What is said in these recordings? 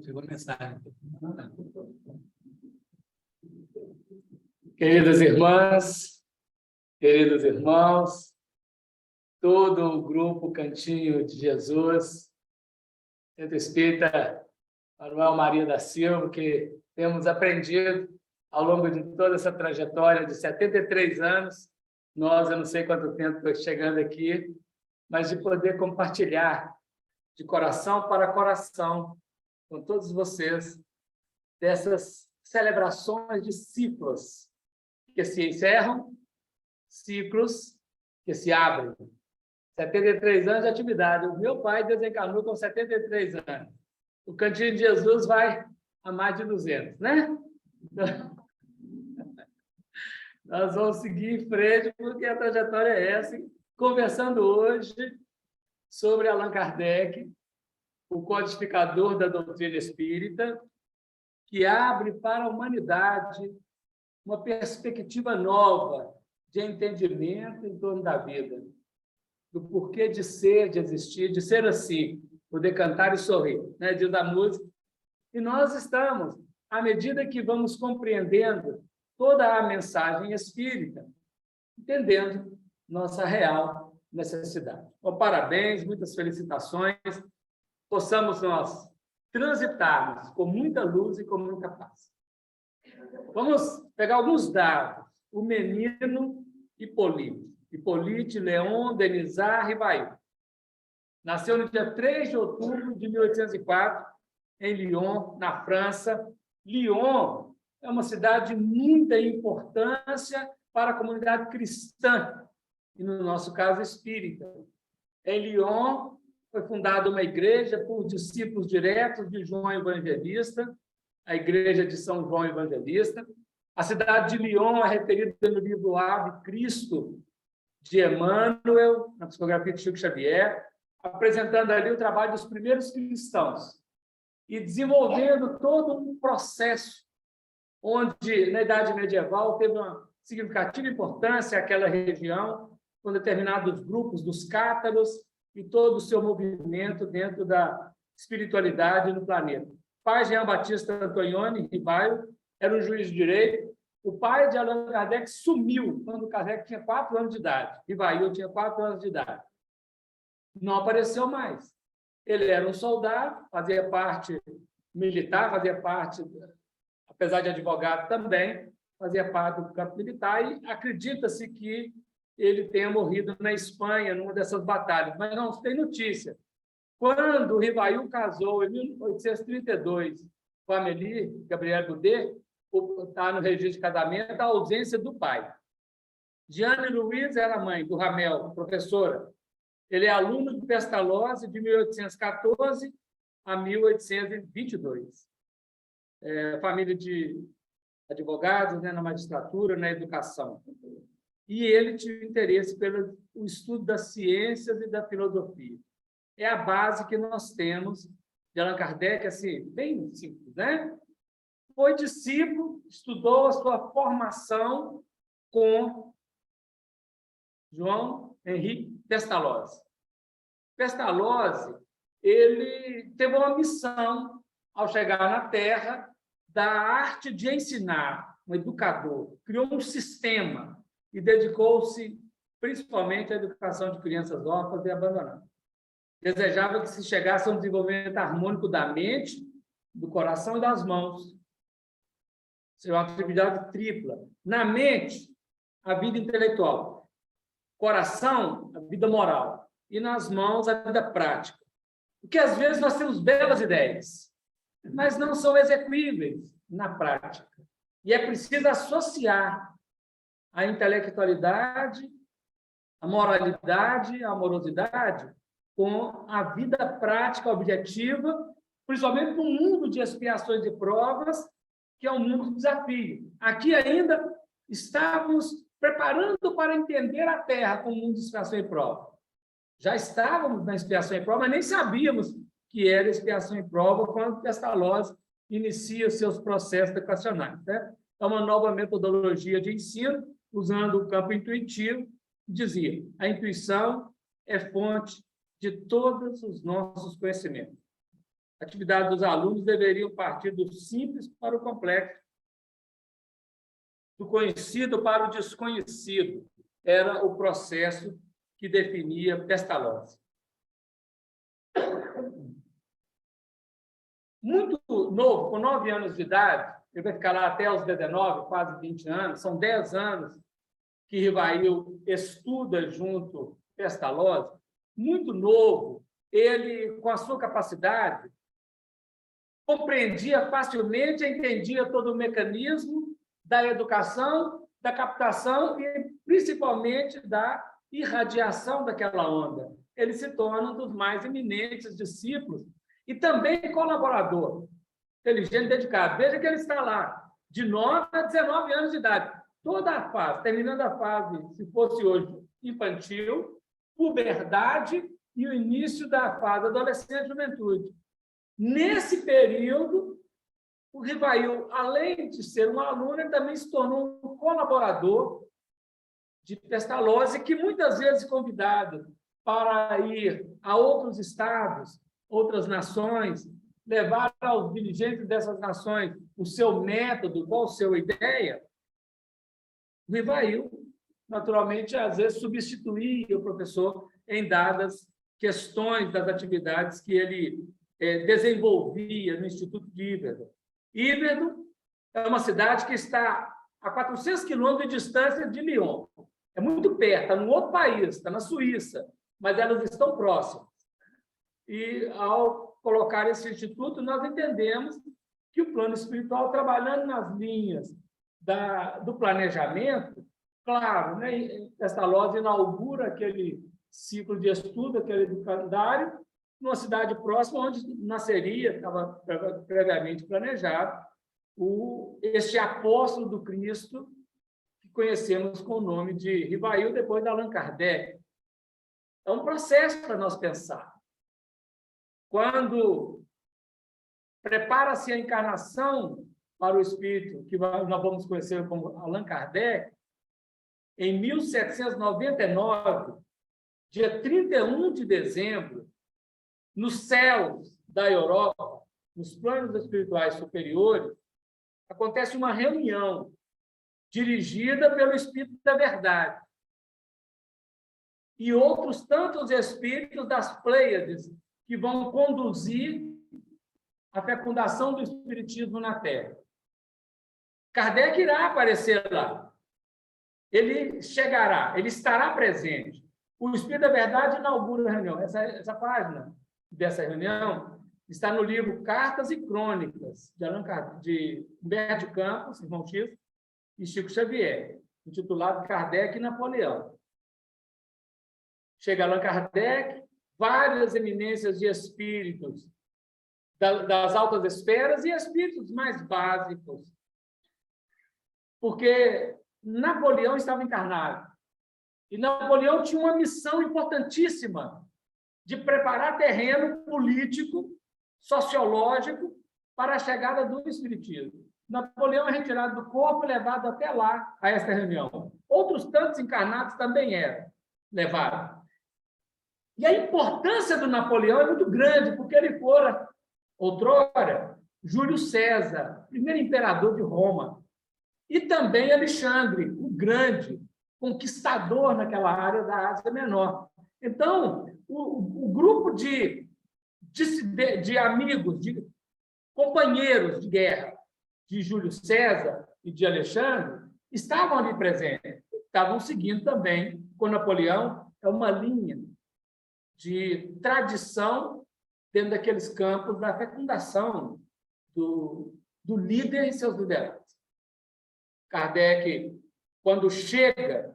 Chegou a mensagem. Queridas irmãs, queridos irmãos, todo o grupo Cantinho de Jesus, Centro Espírita Manuel Maria da Silva, que temos aprendido ao longo de toda essa trajetória de 73 anos, eu não sei quanto tempo estou chegando aqui, mas de poder compartilhar de coração para coração com todos vocês dessas celebrações de ciclos que se encerram, ciclos que se abrem. 73 anos de atividade. O meu pai desencarnou com 73 anos. O Cantinho de Jesus vai a mais de 200, né? Nós vamos seguir em frente, porque a trajetória é essa. Conversando hoje sobre Allan Kardec, o codificador da doutrina espírita, que abre para a humanidade uma perspectiva nova de entendimento em torno da vida, do porquê de ser, de existir, de ser assim, poder cantar e sorrir, né? Diz a música. E nós estamos, à medida que vamos compreendendo toda a mensagem espírita, entendendo nossa real necessidade. Bom, parabéns, muitas felicitações, possamos nós transitarmos com muita luz e com muita paz. Vamos pegar alguns dados. O menino Hippolyte Léon Denisard Rivail nasceu no dia 3 de outubro de 1804, em Lyon, na França. Lyon é uma cidade de muita importância para a comunidade cristã, e no nosso caso espírita. Em Lyon foi fundada uma igreja por discípulos diretos de João Evangelista, a Igreja de São João Evangelista. A cidade de Lyon é referida no livro Ave Cristo, de Emmanuel, na psicografia de Chico Xavier, apresentando ali o trabalho dos primeiros cristãos e desenvolvendo todo um processo onde, na Idade Medieval, teve uma significativa importância aquela região, com determinados grupos dos cátaros e todo o seu movimento dentro da espiritualidade no planeta. O pai Jean Batista Antonioni Rivail era um juiz de direito. O pai de Allan Kardec sumiu quando Kardec tinha 4 anos de idade. Rivail tinha 4 anos de idade. Não apareceu mais. Ele era um soldado, fazia parte militar, fazia parte, apesar de advogado também, fazia parte do campo militar, e acredita-se que ele tenha morrido na Espanha, numa dessas batalhas, mas não se tem notícia. Quando o Rivail casou, em 1832, com a Amélie Gabrielle Boudet, está no registro de casamento a ausência do pai. Jeanne Louise era mãe do Ramel, professora. Ele é aluno de Pestalozzi de 1814 a 1822. Família de advogados, né, na magistratura, na educação. E ele tinha interesse pelo estudo das ciências e da filosofia. É a base que nós temos de Allan Kardec, assim, bem simples, né? Foi discípulo, estudou a sua formação com João Henrique Pestalozzi. Pestalozzi, ele teve uma missão ao chegar na Terra da arte de ensinar, um educador, criou um sistema e dedicou-se principalmente à educação de crianças órfãs e abandonadas. Desejava que se chegasse a um desenvolvimento harmônico da mente, do coração e das mãos. Seria uma atividade tripla. Na mente, a vida intelectual. Coração, a vida moral. E nas mãos, a vida prática. Porque, às vezes, nós temos belas ideias, mas não são execuíveis na prática. E é preciso associar a intelectualidade, a moralidade, a amorosidade com a vida prática objetiva, principalmente no mundo de expiações e provas, que é um mundo de desafio. Aqui ainda estávamos preparando para entender a Terra como mundo de expiação e prova. Já estávamos na expiação e prova, mas nem sabíamos que era expiação e prova quando Pestalozzi inicia seus processos educacionais, né? É uma nova metodologia de ensino, usando o campo intuitivo, dizia: a intuição é fonte de todos os nossos conhecimentos. A atividade dos alunos deveriam partir do simples para o complexo, do conhecido para o desconhecido. Era o processo que definia Pestalozzi. Muito novo, com 9 anos de idade, ele vai ficar lá até os 19, quase 20 anos, são 10 anos que Rivail estuda junto Pestalozzi. Muito novo, ele, com a sua capacidade, compreendia facilmente, entendia todo o mecanismo da educação, da captação e, principalmente, da irradiação daquela onda. Ele se torna um dos mais eminentes discípulos e também colaborador, inteligente, dedicado. Veja que ele está lá, de 9 a 19 anos de idade, toda a fase, terminando a fase, se fosse hoje, infantil, puberdade e o início da fase adolescente e juventude. Nesse período, o Rivail, além de ser um aluno, ele também se tornou um colaborador de Pestalozzi, que muitas vezes convidado para ir a outros estados, outras nações, levar aos dirigentes dessas nações o seu método, qual a sua ideia, o Rivail, naturalmente, às vezes substituía o professor em dadas questões das atividades que ele desenvolvia no Instituto de Yverton. Yverton é uma cidade que está a 400 quilômetros de distância de Lyon. É muito perto, está num outro país, está na Suíça, mas elas estão próximas. E, ao colocar esse instituto, nós entendemos que o plano espiritual, trabalhando nas linhas do planejamento, claro, né, Pestalozzi inaugura aquele ciclo de estudo, aquele educandário, numa cidade próxima, onde nasceria, estava previamente planejado, este apóstolo do Cristo, que conhecemos com o nome de Rivail, depois de Allan Kardec. É um processo para nós pensar. Quando prepara-se a encarnação para o espírito, que nós vamos conhecer como Allan Kardec, em 1799, dia 31 de dezembro, nos céus da Europa, nos planos espirituais superiores, acontece uma reunião dirigida pelo Espírito da Verdade e outros tantos espíritos das Pleiades que vão conduzir a fecundação do espiritismo na Terra. Kardec irá aparecer lá. Ele chegará, ele estará presente. O Espírito da Verdade inaugura a reunião. Essa página dessa reunião está no livro Cartas e Crônicas, de Humberto de Campos, irmão X, e Chico Xavier, intitulado Kardec e Napoleão. Chega Allan Kardec, várias eminências de espíritos das altas esferas e espíritos mais básicos, porque Napoleão estava encarnado. E Napoleão tinha uma missão importantíssima de preparar terreno político, sociológico, para a chegada do espiritismo. Napoleão é retirado do corpo e levado até lá, a esta reunião. Outros tantos encarnados também eram levados. E a importância do Napoleão é muito grande, porque ele fora, outrora, Júlio César, primeiro imperador de Roma, e também Alexandre, o grande, conquistador naquela área da Ásia Menor. Então, o grupo de amigos, de companheiros de guerra de Júlio César e de Alexandre estavam ali presentes, estavam seguindo também com Napoleão. É uma linha de tradição dentro daqueles campos da fecundação do líder e seus liderantes. Kardec, quando chega,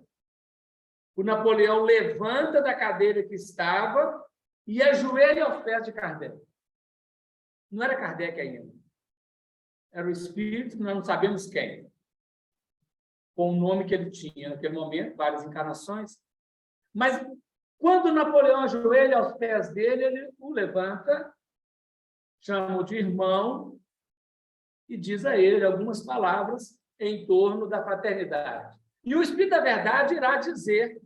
o Napoleão levanta da cadeira que estava e ajoelha aos pés de Kardec. Não era Kardec ainda. Era o espírito, nós não sabemos quem. Com o nome que ele tinha naquele momento, várias encarnações. Mas, quando Napoleão ajoelha aos pés dele, ele o levanta, chama-o de irmão e diz a ele algumas palavras em torno da fraternidade. E o Espírito da Verdade irá dizer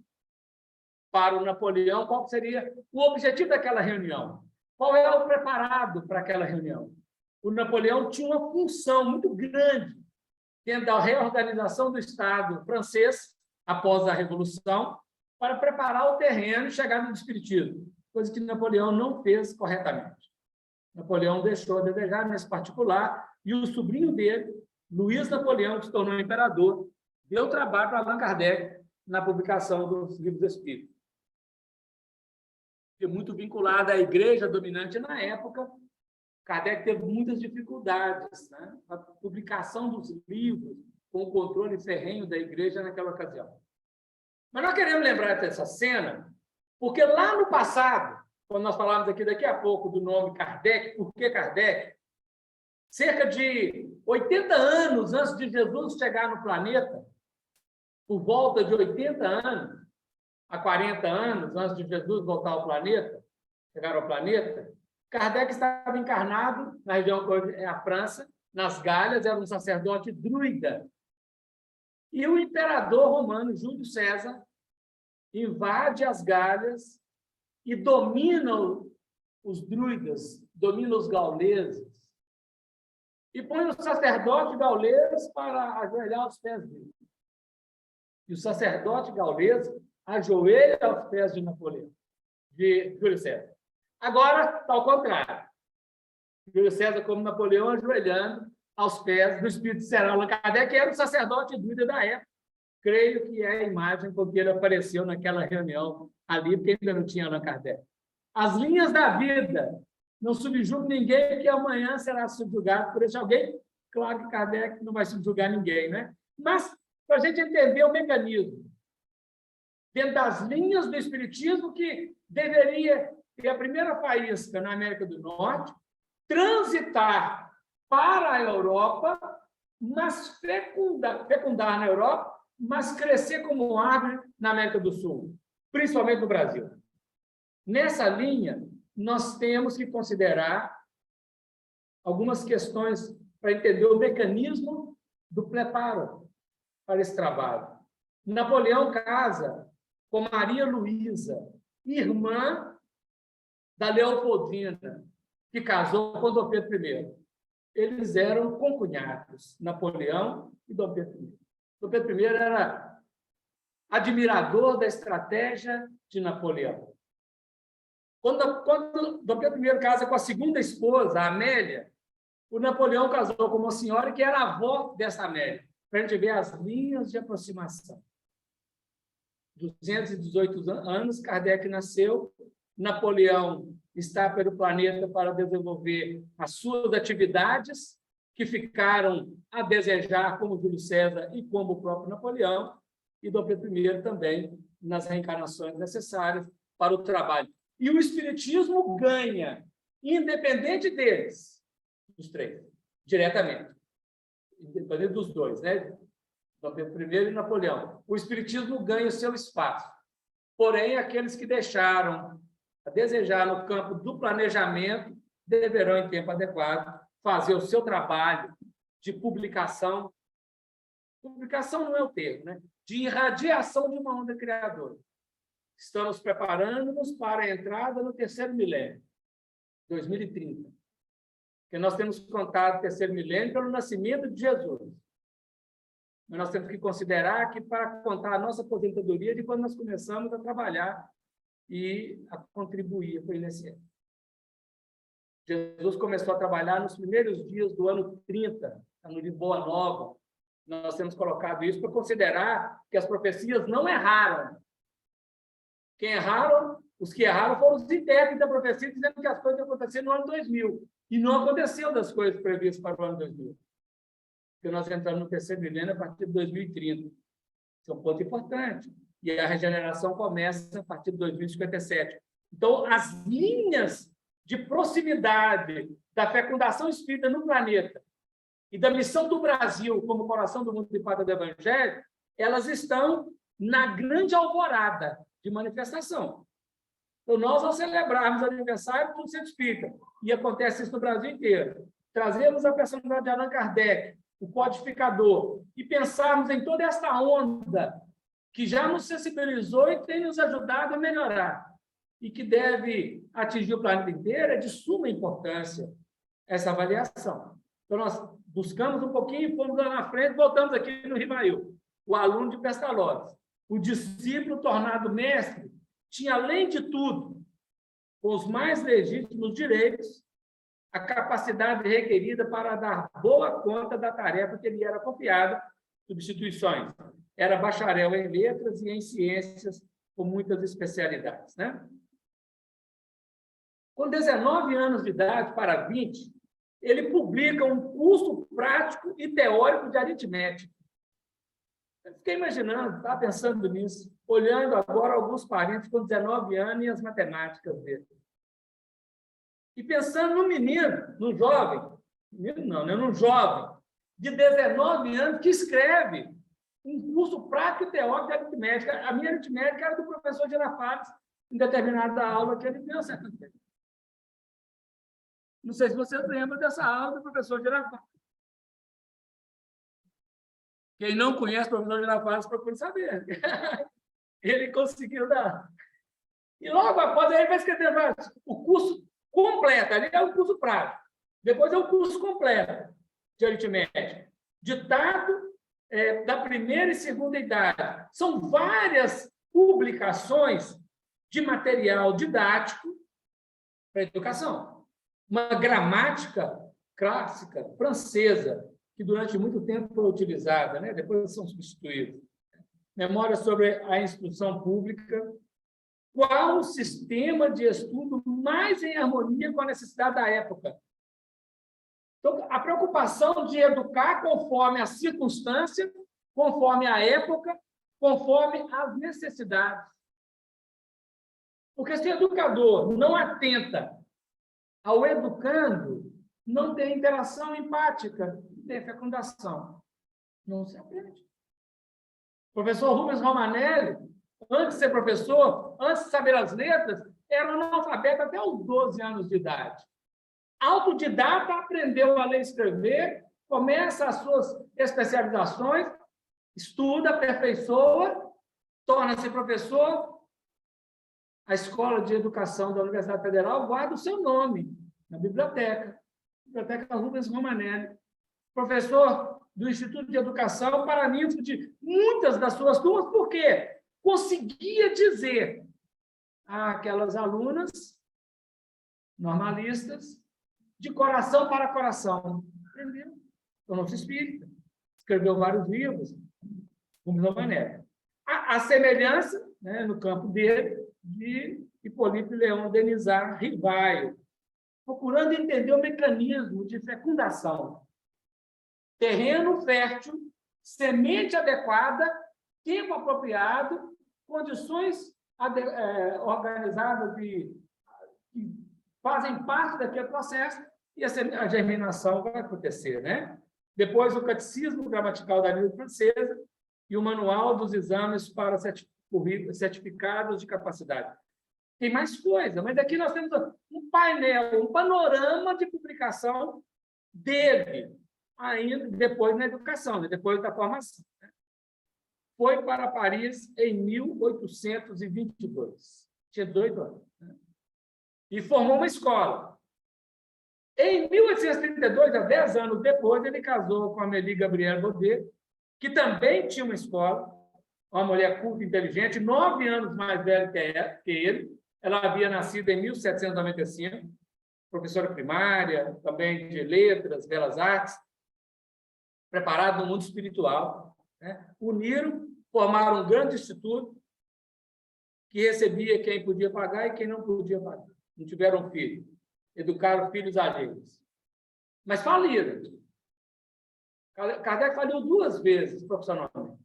para o Napoleão qual seria o objetivo daquela reunião. Qual é o preparado para aquela reunião? O Napoleão tinha uma função muito grande dentro da reorganização do Estado francês, após a Revolução, para preparar o terreno e chegar no Espiritismo, coisa que Napoleão não fez corretamente. Napoleão deixou a desejar nesse particular, e o sobrinho dele, Luiz Napoleão, que se tornou imperador, deu trabalho para Allan Kardec na publicação dos livros espíritas. E muito vinculado à igreja dominante na época, Kardec teve muitas dificuldades, né? A publicação dos livros, com o controle ferrenho da igreja naquela ocasião. Mas nós queremos lembrar dessa cena, porque lá no passado, quando nós falamos aqui daqui a pouco do nome Kardec, por que Kardec? Cerca de 80 anos antes de Jesus chegar no planeta, por volta de 80 anos, a 40 anos antes de Jesus voltar ao planeta, chegar ao planeta, Kardec estava encarnado na região que hoje é a França, nas Galhas, era um sacerdote druida. E o imperador romano, Júlio César, invade as Galhas e domina os druidas, domina os gauleses, e põe o sacerdote gaulês para ajoelhar aos pés dele. E o sacerdote gaulês ajoelha aos pés de Napoleão, de Júlio César. Agora, está ao contrário. Júlio César, como Napoleão, ajoelhando aos pés do Espírito Serão Allan Kardec, que era o sacerdote druida da época. Creio que é a imagem com que ele apareceu naquela reunião ali, porque ainda não tinha Allan Kardec. As linhas da vida. Não subjugue ninguém, que amanhã será subjugado por esse alguém. Claro que Kardec não vai subjugar ninguém, né? Mas, para a gente entender o mecanismo, dentro das linhas do Espiritismo, que deveria ter a primeira faísca na América do Norte, transitar para a Europa, mas fecundar na Europa, mas crescer como árvore na América do Sul, principalmente no Brasil. Nessa linha, nós temos que considerar algumas questões para entender o mecanismo do preparo para esse trabalho. Napoleão casa com Maria Luísa, irmã da Leopoldina, que casou com Dom Pedro I. Eles eram concunhados, Napoleão e Dom Pedro I. Dom Pedro I era admirador da estratégia de Napoleão. Quando Dom Pedro I casa com a segunda esposa, a Amélia, o Napoleão casou com uma senhora que era avó dessa Amélia, para a gente ver as linhas de aproximação. 218 anos, Kardec nasceu, Napoleão está pelo planeta para desenvolver as suas atividades, que ficaram a desejar, como Júlio César e como o próprio Napoleão, e Dom Pedro I também, nas reencarnações necessárias para o trabalho. E o Espiritismo ganha, independente deles, dos três, diretamente. Independente dos dois, né? Dom Pedro I e Napoleão. O Espiritismo ganha o seu espaço. Porém, aqueles que deixaram a desejar no campo do planejamento deverão, em tempo adequado, fazer o seu trabalho de publicação. Publicação não é o termo, né? De irradiação de uma onda criadora. Estamos preparando-nos para a entrada no terceiro milênio, 2030. Porque nós temos contado o terceiro milênio pelo nascimento de Jesus. Mas nós temos que considerar que, para contar a nossa aposentadoria, de quando nós começamos a trabalhar e a contribuir para o INSS. Jesus começou a trabalhar nos primeiros dias do ano 30, no livro Boa Nova. Nós temos colocado isso para considerar que as profecias não erraram. Quem erraram, os que erraram foram os intérpretes da profecia, dizendo que as coisas iam acontecer no ano 2000. E não aconteceu das coisas previstas para o ano 2000. Porque nós entramos no terceiro milênio a partir de 2030. Isso é um ponto importante. E a regeneração começa a partir de 2057. Então, as linhas de proximidade da fecundação espírita no planeta e da missão do Brasil como coração do mundo e pátria do Evangelho, elas estão na grande alvorada de manifestação. Então, nós, ao celebrarmos o aniversário do Centro Espírita, e acontece isso no Brasil inteiro, trazemos a personalidade de Allan Kardec, o codificador, e pensarmos em toda essa onda que já nos sensibilizou e tem nos ajudado a melhorar, e que deve atingir o planeta inteiro, é de suma importância essa avaliação. Então, nós buscamos um pouquinho, fomos lá na frente, voltamos aqui no Rivail, o aluno de Pestalozzi. O discípulo tornado mestre tinha, além de tudo, com os mais legítimos direitos, a capacidade requerida para dar boa conta da tarefa que lhe era confiada, substituições. Era bacharel em letras e em ciências, com muitas especialidades, né? Com 19 anos de idade para 20, ele publica um curso prático e teórico de aritmética. Eu fiquei imaginando, estava pensando nisso, olhando agora alguns parentes com 19 anos e as matemáticas dele. E pensando no menino, no jovem, menino não, né? No jovem de 19 anos que escreve um curso prático e teórico de aritmética. A minha aritmética era do professor Girafales, em determinada aula que ele deu certa vez. Não sei se vocês lembram dessa aula do professor Girafales. Quem não conhece o professor Girafales, procure saber. Ele conseguiu dar. E logo após, ele vai escrever o curso completo. Ali é o curso prático. Depois é o curso completo de aritmética. Ditado da primeira e segunda idade. São várias publicações de material didático para a educação. Uma gramática clássica francesa, que durante muito tempo foi utilizada, né? Depois são substituídos. Memória sobre a instrução pública. Qual o sistema de estudo mais em harmonia com a necessidade da época? Então, a preocupação de educar conforme a circunstância, conforme a época, conforme as necessidades. Porque se o educador não atenta ao educando, não tem interação empática, não tem fecundação. Não se aprende. O professor Rubens Romanelli, antes de ser professor, antes de saber as letras, era analfabeto até os 12 anos de idade. Autodidata, aprendeu a ler e escrever, começa as suas especializações, estuda, aperfeiçoa, torna-se professor. A Escola de Educação da Universidade Federal guarda o seu nome na biblioteca. Biblioteca Rubens Romanelli. Professor do Instituto de Educação Paraninfo de muitas das suas turmas, por quê? Conseguia dizer àquelas alunas normalistas de coração para coração. Entendeu? Tornou-se espírita. Escreveu vários livros, Rubens Romanelli. A semelhança, né, no campo dele, de Hipólito Leão Denizar Rivaio, procurando entender o mecanismo de fecundação. Terreno fértil, semente adequada, tempo apropriado, condições organizadas que fazem parte daquele processo e a germinação vai acontecer, né? Depois, o Catecismo Gramatical da Língua Francesa e o Manual dos Exames para Certificados de Capacidade. Tem mais coisa, mas aqui nós temos um painel, um panorama de publicação dele, ainda depois na educação, né? Depois da formação. Né? Foi para Paris em 1822. Tinha 18 anos. Né? E formou uma escola. Em 1832, há 10 anos depois, ele casou com a Amélie Gabrielle Baudet, que também tinha uma escola, uma mulher culta e inteligente, 9 anos mais velha que ele. Ela havia nascido em 1795, professora primária, também de letras, belas artes, preparada no mundo espiritual. Né? Uniram, formaram um grande instituto que recebia quem podia pagar e quem não podia pagar. Não tiveram filho. Educaram filhos alheios. Mas faliram. Kardec faliu 2 vezes profissionalmente.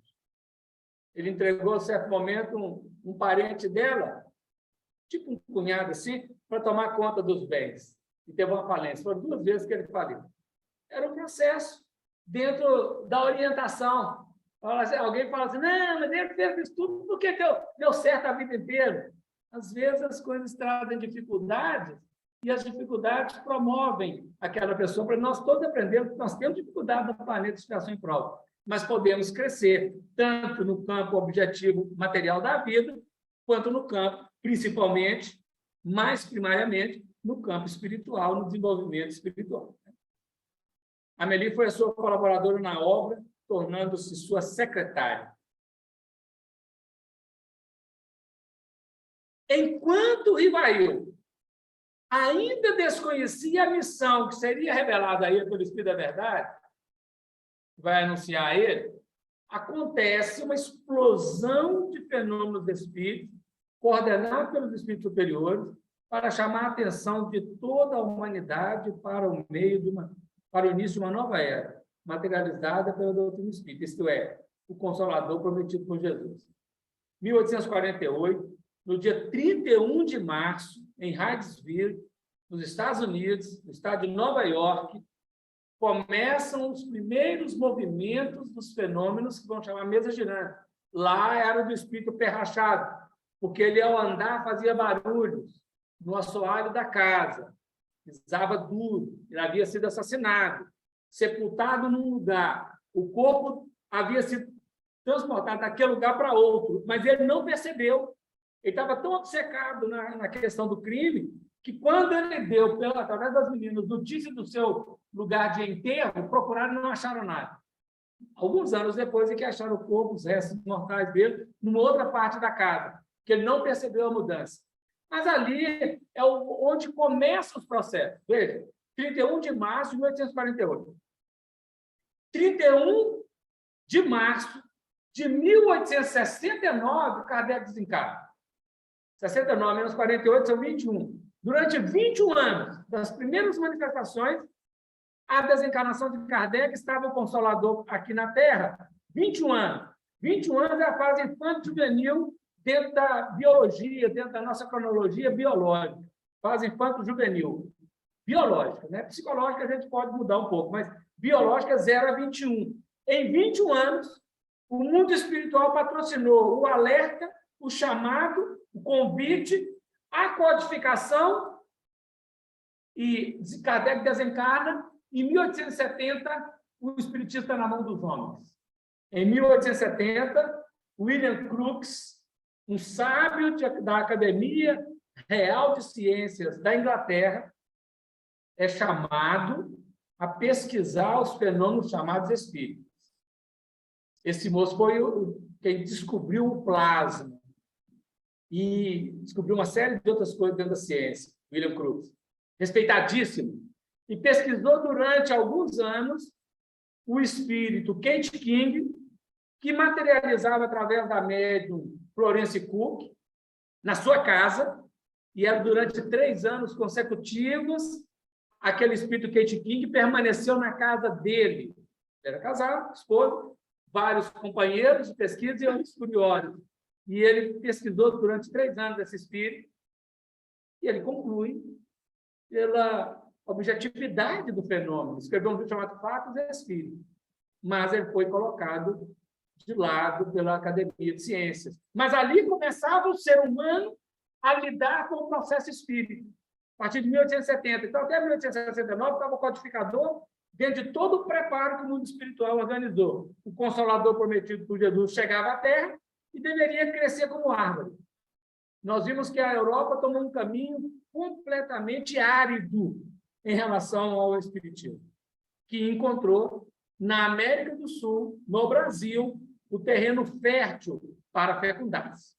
Ele entregou, a certo momento, um parente dela, tipo um cunhado assim, para tomar conta dos bens. E teve uma falência. Foram 2 vezes que ele faliu. Era um processo dentro da orientação. Alguém fala assim, não, mas ele fez isso tudo, por que deu certo a vida inteira? Às vezes as coisas trazem dificuldades e as dificuldades promovem aquela pessoa, para nós todos aprendermos que nós temos dificuldade no planeta de situação em prova. mas podemos crescer, tanto no campo objetivo material da vida, quanto no campo, principalmente, mais primariamente, no campo espiritual, no desenvolvimento espiritual. Amélie foi a sua colaboradora na obra, tornando-se sua secretária. Enquanto Rivail ainda desconhecia a missão que seria revelada a ele pelo Espírito da Verdade, que vai anunciar a ele, acontece uma explosão de fenômenos do Espírito, coordenado pelos Espíritos superiores, para chamar a atenção de toda a humanidade para o para o início de uma nova era, materializada pela doutrina espírita, isto é, o Consolador prometido por Jesus. 1848, no dia 31 de março, em Hydesville, nos Estados Unidos, no estado de Nova York, começam os primeiros movimentos dos fenômenos que vão chamar mesa girante. Lá era do espírito pé rachado, porque ele, ao andar, fazia barulhos no assoalho da casa, pisava duro, ele havia sido assassinado, sepultado num lugar, o corpo havia sido transportado daquele lugar para outro, mas ele não percebeu. Ele estava tão obcecado na questão do crime que, quando ele deu, através das meninas, notícia do seu lugar de enterro, procuraram e não acharam nada. Alguns anos depois é que acharam o corpo, os restos mortais dele, numa outra parte da casa, que ele não percebeu a mudança. Mas ali é onde começam os processos. Veja, 31 de março de 1848. 31 de março de 1869, Kardec desencarna. 69 menos 48 são 21. Durante 21 anos, das primeiras manifestações, a desencarnação de Kardec estava o Consolador aqui na Terra. 21 anos. 21 anos é a fase infanto-juvenil dentro da biologia, dentro da nossa cronologia biológica. Fase infanto-juvenil. Biológica, né? Psicológica a gente pode mudar um pouco, mas biológica 0 a 21. Em 21 anos, o mundo espiritual patrocinou o alerta, o chamado, o convite, a codificação, e Kardec desencarna. Em 1870, o espiritismo está na mão dos homens. Em 1870, William Crookes, um sábio da Academia Real de Ciências da Inglaterra, é chamado a pesquisar os fenômenos chamados espíritos. Esse moço foi quem descobriu o plasma e descobriu uma série de outras coisas dentro da ciência, William Crookes. Respeitadíssimo. E pesquisou durante alguns anos o espírito Kate King, que materializava através da médium Florence Cook, na sua casa, e era durante 3 anos consecutivos, aquele espírito Kate King permaneceu na casa dele. Ele era casado, esposo, vários companheiros de pesquisa e outros curiosos. E ele pesquisou durante 3 anos esse espírito, e ele conclui pela objetividade do fenômeno. Escreveu um livro chamado Fatos e Espíritos, mas ele foi colocado de lado pela Academia de Ciências. Mas ali começava o ser humano a lidar com o processo espírita. A partir de 1870. Então, até 1869, estava o codificador dentro de todo o preparo que o mundo espiritual organizou. O Consolador prometido por Jesus chegava à Terra e deveria crescer como árvore. Nós vimos que a Europa tomou um caminho completamente árido em relação ao espiritismo, que encontrou na América do Sul, no Brasil, o terreno fértil para fecundar-se.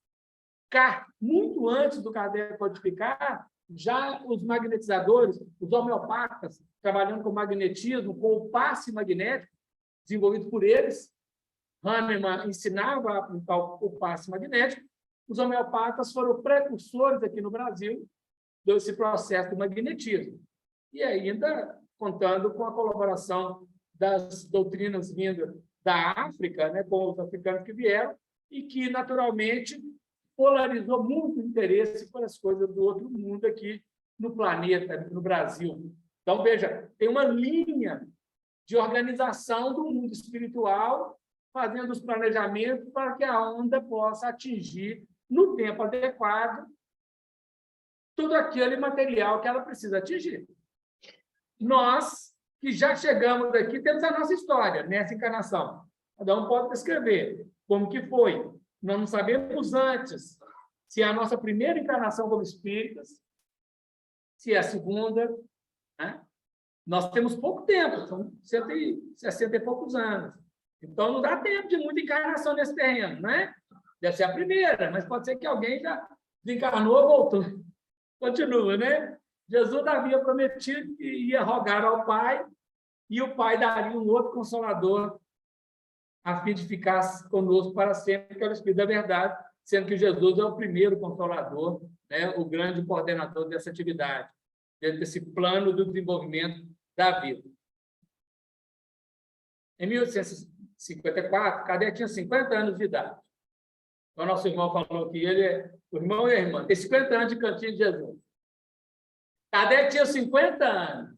Muito antes do Kardec codificar, já os magnetizadores, os homeopatas, trabalhando com magnetismo, com o passe magnético, desenvolvido por eles, Hahnemann ensinava a aplicar o passe magnético, os homeopatas foram precursores aqui no Brasil desse processo do magnetismo. E ainda contando com a colaboração das doutrinas vindas da África, né, com os africanos que vieram, e que, naturalmente, polarizou muito o interesse pelas coisas do outro mundo aqui no planeta, no Brasil. Então, veja, tem uma linha de organização do mundo espiritual, fazendo os planejamentos para que a onda possa atingir, no tempo adequado, todo aquele material que ela precisa atingir. Nós, que já chegamos aqui, temos a nossa história nessa encarnação. Cada um pode descrever como que foi. Nós não sabemos antes se é a nossa primeira encarnação como espíritas, se é a segunda, né? Nós temos pouco tempo, são 160 e poucos anos. Então, não dá tempo de muita encarnação nesse terreno, né? Deve ser a primeira, mas pode ser que alguém já desencarnou ou voltou. Continua, né? Jesus havia prometido que ia rogar ao Pai e o Pai daria um outro Consolador a fim de ficar conosco para sempre, que é o Espírito da Verdade, sendo que Jesus é o primeiro Consolador, né? O grande coordenador dessa atividade, dentro desse plano do desenvolvimento da vida. Em 1854, Kardec tinha 50 anos de idade. O nosso irmão falou que o irmão e a irmã, tem 50 anos de Cantinho de Jesus. Kardec tinha 50 anos.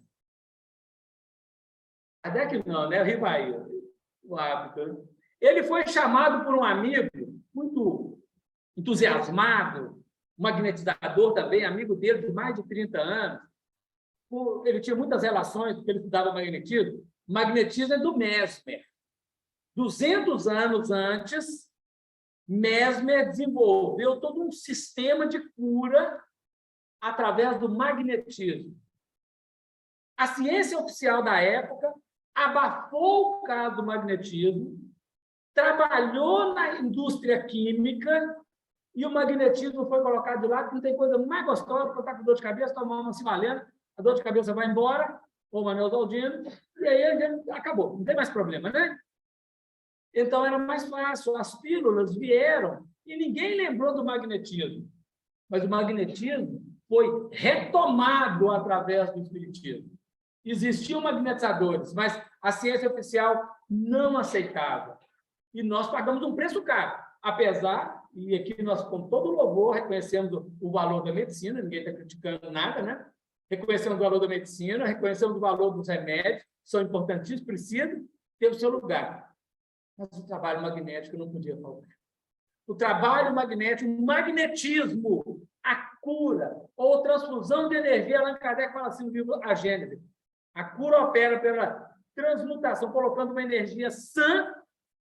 Kardec não, né? O Rivaí, o hábito. Ele foi chamado por um amigo muito entusiasmado, magnetizador também, amigo dele de mais de 30 anos. Ele tinha muitas relações, porque ele estudava magnetismo. Magnetismo é do Mesmer. 200 anos antes, Mesmer desenvolveu todo um sistema de cura através do magnetismo. A ciência oficial da época abafou o caso do magnetismo, trabalhou na indústria química e o magnetismo foi colocado de lado, porque não tem coisa mais gostosa para estar com dor de cabeça, tomar uma civalena, a dor de cabeça vai embora, ou o Neosaldino, e aí acabou, não tem mais problema, né? Então, era mais fácil, as pílulas vieram e ninguém lembrou do magnetismo. Mas o magnetismo foi retomado através do espiritismo. Existiam magnetizadores, mas a ciência oficial não aceitava. E nós pagamos um preço caro, apesar, e aqui nós, com todo louvor, reconhecemos o valor da medicina, ninguém está criticando nada, né? Reconhecemos o valor da medicina, reconhecemos o valor dos remédios, são importantíssimos, precisam ter o seu lugar. Mas o trabalho magnético não podia faltar. O trabalho magnético, o magnetismo, a cura ou transfusão de energia, Allan Kardec fala assim no livro A Gênese. A cura opera pela transmutação, colocando uma energia sã,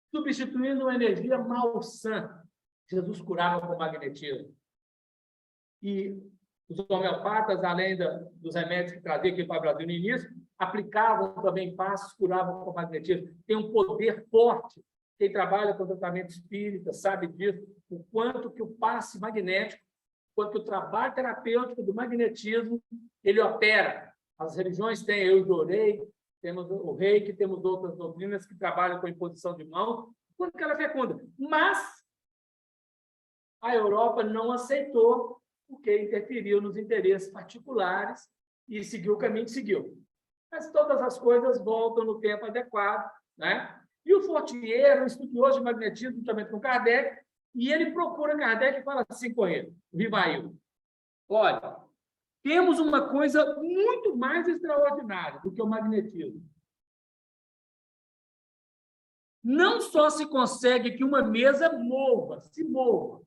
substituindo uma energia malsã. Jesus curava com magnetismo. E os homeopatas, além dos remédios que trazia aqui para o Brasil no início, aplicavam também passos, curavam com magnetismo. Tem um poder forte. Quem trabalha com tratamento espírita sabe disso, o quanto que o passe magnético, quanto que o trabalho terapêutico do magnetismo, ele opera. As religiões têm, eu adorei, temos o Reiki, temos outras doutrinas que trabalham com imposição de mão, quanto que ela é fecunda. Mas a Europa não aceitou, porque interferiu nos interesses particulares e seguiu o caminho que seguiu. Mas todas as coisas voltam no tempo adequado, né? E o Fortier era um estudioso de magnetismo, também com Kardec, e ele procura Kardec e fala assim com ele, o Rivail: olha, temos uma coisa muito mais extraordinária do que o magnetismo. Não só se consegue que uma mesa se mova.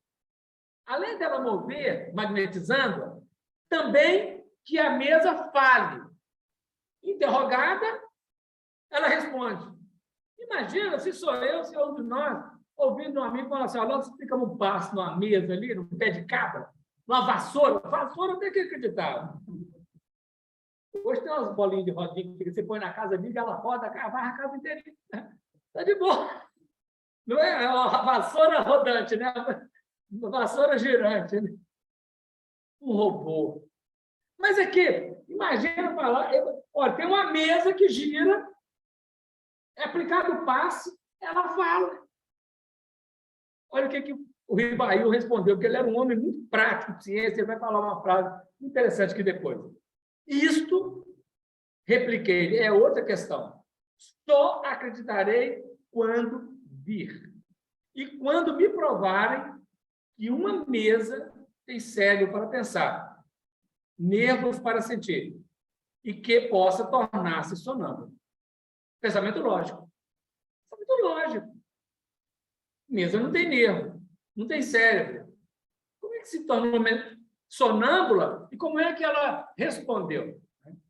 Além dela mover, magnetizando, também que a mesa fale. Interrogada, ela responde. Imagina se sou eu, se é um de nós, ouvindo um amigo falar assim: nós ficamos um passo numa mesa ali, num pé de cabra, numa vassoura. Vassoura tem que acreditar. Hoje tem umas bolinhas de rodinha que você põe na casa amiga, ela roda, varre a casa inteira. Está de boa. Não é uma vassoura rodante, né? Uma vassoura girante. Né? Um robô. Mas aqui, imagina falar, olha, tem uma mesa que gira, é aplicado o passe, ela fala. Olha o que o Rivail respondeu, porque ele era um homem muito prático de ciência, ele vai falar uma frase interessante aqui depois. Isto, repliquei, é outra questão. Só acreditarei quando vir. E quando me provarem que uma mesa tem cérebro para pensar, nervos para sentir, e que possa tornar-se sonâmbulo. Pensamento lógico. Pensamento lógico. Mesa não tem nervo, não tem cérebro. Como é que se torna uma sonâmbula e como é que ela respondeu?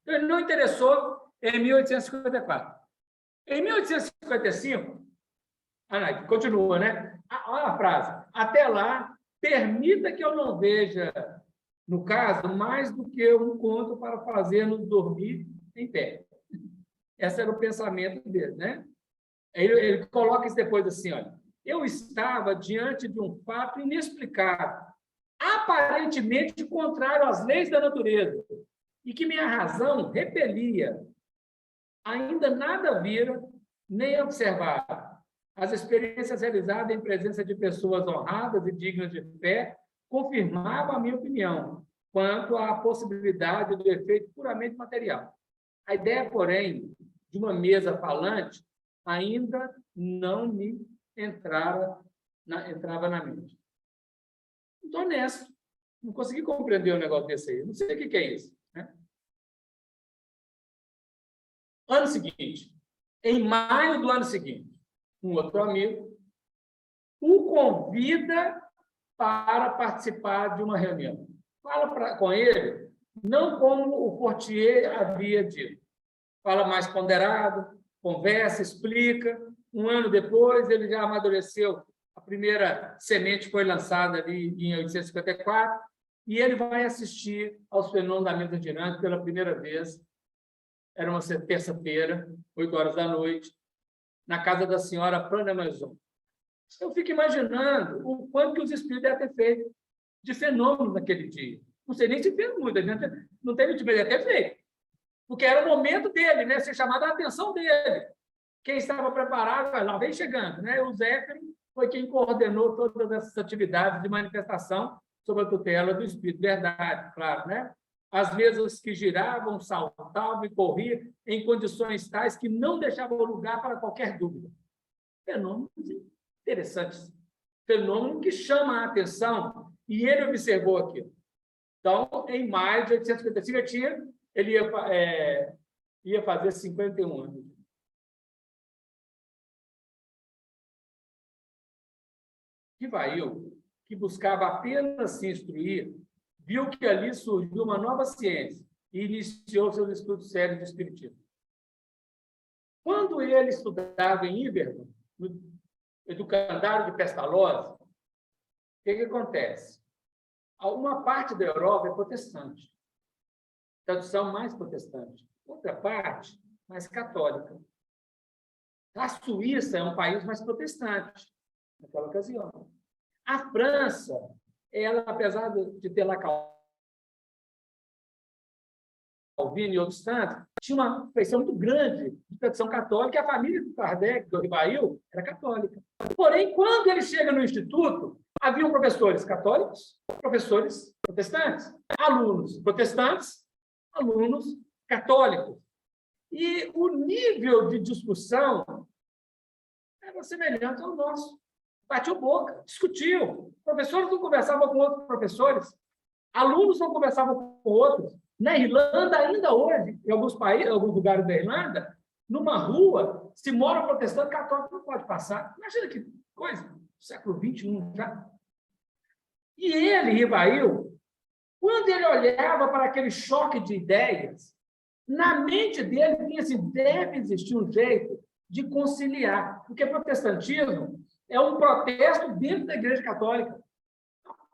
Ele não interessou em 1854. Em 1855, Não, continua, né? Olha a frase. Até lá, permita que eu não veja, no caso, mais do que um conto para fazer-nos dormir em pé. Esse era o pensamento dele, né? Ele coloca isso depois assim, olha. Eu estava diante de um fato inexplicável, aparentemente contrário às leis da natureza, e que minha razão repelia. Ainda nada vira, nem observara. As experiências realizadas em presença de pessoas honradas e dignas de fé confirmavam a minha opinião quanto à possibilidade do efeito puramente material. A ideia, porém, de uma mesa falante ainda não me entrava na mente. Estou honesto. Não consegui compreender um negócio desse aí. Não sei o que é isso. Né? Ano seguinte, em maio do ano seguinte, um outro amigo o convida para participar de uma reunião. Fala com ele, não como o Fortier havia dito. Fala mais ponderado, conversa, explica. Um ano depois, ele já amadureceu. A primeira semente foi lançada ali em 1854, e ele vai assistir aos fenômenos da mesa girante pela primeira vez. Era uma terça-feira, 8 horas da noite, na casa da senhora Prana Maison. Eu fico imaginando o quanto que os espíritos devem ter feito de fenômenos naquele dia. Não sei nem se fez muito, a gente não teve de ter feito. Porque era o momento dele, né? Ser chamado a atenção dele. Quem estava preparado, lá vem chegando, né? O Zéfiro foi quem coordenou todas essas atividades de manifestação sob a tutela do Espírito. Verdade, claro, né? As mesas que giravam, saltavam e corriam em condições tais que não deixavam lugar para qualquer dúvida. Fenômenos interessantes. Fenômeno que chama a atenção, e ele observou aquilo. Então, em maio de 1855, ele ia fazer 51 anos. Rivail, que buscava apenas se instruir, viu que ali surgiu uma nova ciência e iniciou seus estudos sérios de espiritismo. Quando ele estudava em Iberville, no Educandário de Pestalozzi, o que acontece? Uma parte da Europa é protestante, tradução mais protestante. Outra parte, mais católica. A Suíça é um país mais protestante, naquela ocasião. A França, ela, apesar de ter lá Calvino e outros tantos, tinha uma feição muito grande de tradição católica, e a família do Kardec, do Rivail, era católica. Porém, quando ele chega no Instituto, haviam professores católicos, professores protestantes, alunos protestantes, alunos católicos. E o nível de discussão era semelhante ao nosso. Batiam boca, discutiam. Professores não conversavam com outros professores, alunos não conversavam com outros. Na Irlanda, ainda hoje, em alguns países, em alguns lugares da Irlanda, numa rua, se mora protestante, católico não pode passar. Imagina que coisa, século XXI já. E ele, Rivail, quando ele olhava para aquele choque de ideias, na mente dele vinha assim, deve existir um jeito de conciliar, porque protestantismo é um protesto dentro da Igreja Católica.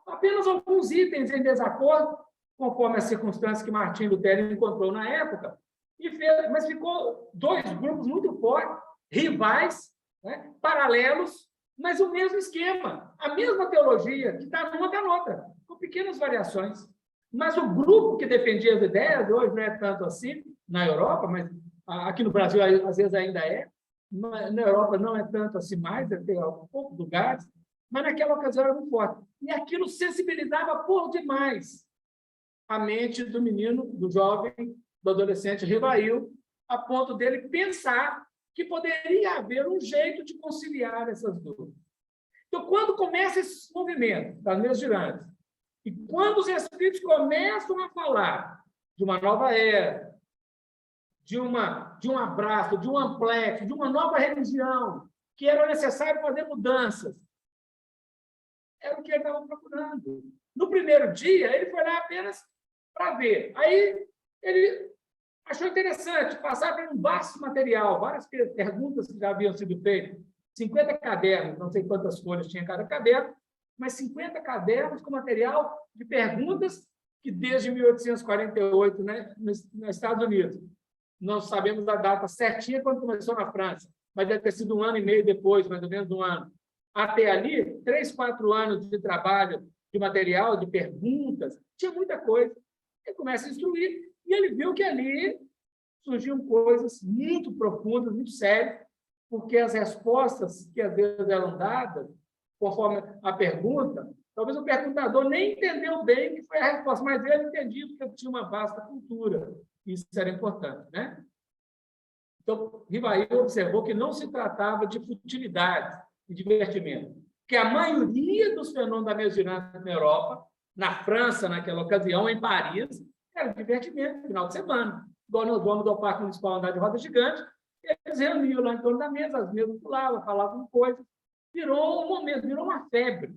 Apenas alguns itens em desacordo, conforme as circunstâncias que Martim Lutero encontrou na época, mas ficou dois grupos muito fortes, rivais, né, paralelos, mas o mesmo esquema, a mesma teologia, que está numa, está noutra, com pequenas variações. Mas o grupo que defendia as ideias, hoje não é tanto assim, na Europa, mas aqui no Brasil às vezes ainda é, na Europa não é tanto assim mais, tem poucos lugares, mas naquela ocasião era muito forte. E aquilo sensibilizava por demais a mente do menino, do jovem, do adolescente Rivail, a ponto dele pensar que poderia haver um jeito de conciliar essas dúvidas. Então, quando começa esse movimento das mesas girantes, e quando os espíritos começam a falar de uma nova era, de um abraço, de um amplexo, de uma nova religião, que era necessário fazer mudanças, era o que ele estava procurando. No primeiro dia, ele foi lá apenas para ver. Aí, ele achou interessante passar por um vasto material, várias perguntas que já haviam sido feitas. 50 cadernos, não sei quantas folhas tinha cada caderno, mas 50 cadernos com material de perguntas que desde 1848, né, nos Estados Unidos. Não sabemos a data certinha quando começou na França, mas deve ter sido 1 ano e meio depois, mais ou menos 1 ano. Até ali, 3, 4 anos de trabalho, de material, de perguntas, tinha muita coisa. Ele começa a instruir e ele viu que ali surgiam coisas muito profundas, muito sérias, porque as respostas que às vezes eram dadas, conforme a pergunta, talvez o perguntador nem entendeu bem que foi a resposta, mas ele entendia porque tinha uma vasta cultura. Isso era importante, né? Então, Rivail observou que não se tratava de futilidade e divertimento, que a maioria dos fenômenos da mesmirança na Europa, na França, naquela ocasião, em Paris, era divertimento, final de semana. Igual nós vamos ao Parque Municipal andar de roda gigante, eles reuniam lá em torno da mesa, as mesas pulavam, falavam coisas. Virou um momento, virou uma febre,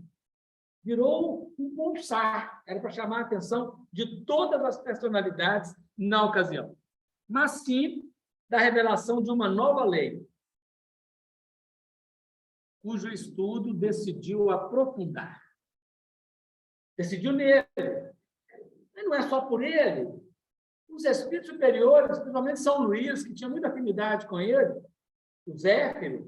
virou um pulsar. Era para chamar a atenção de todas as personalidades na ocasião. Mas sim da revelação de uma nova lei, cujo estudo decidiu aprofundar. Decidiu nele. Mas não é só por ele. Os espíritos superiores, principalmente São Luís, que tinha muita afinidade com ele, o Zéfiro,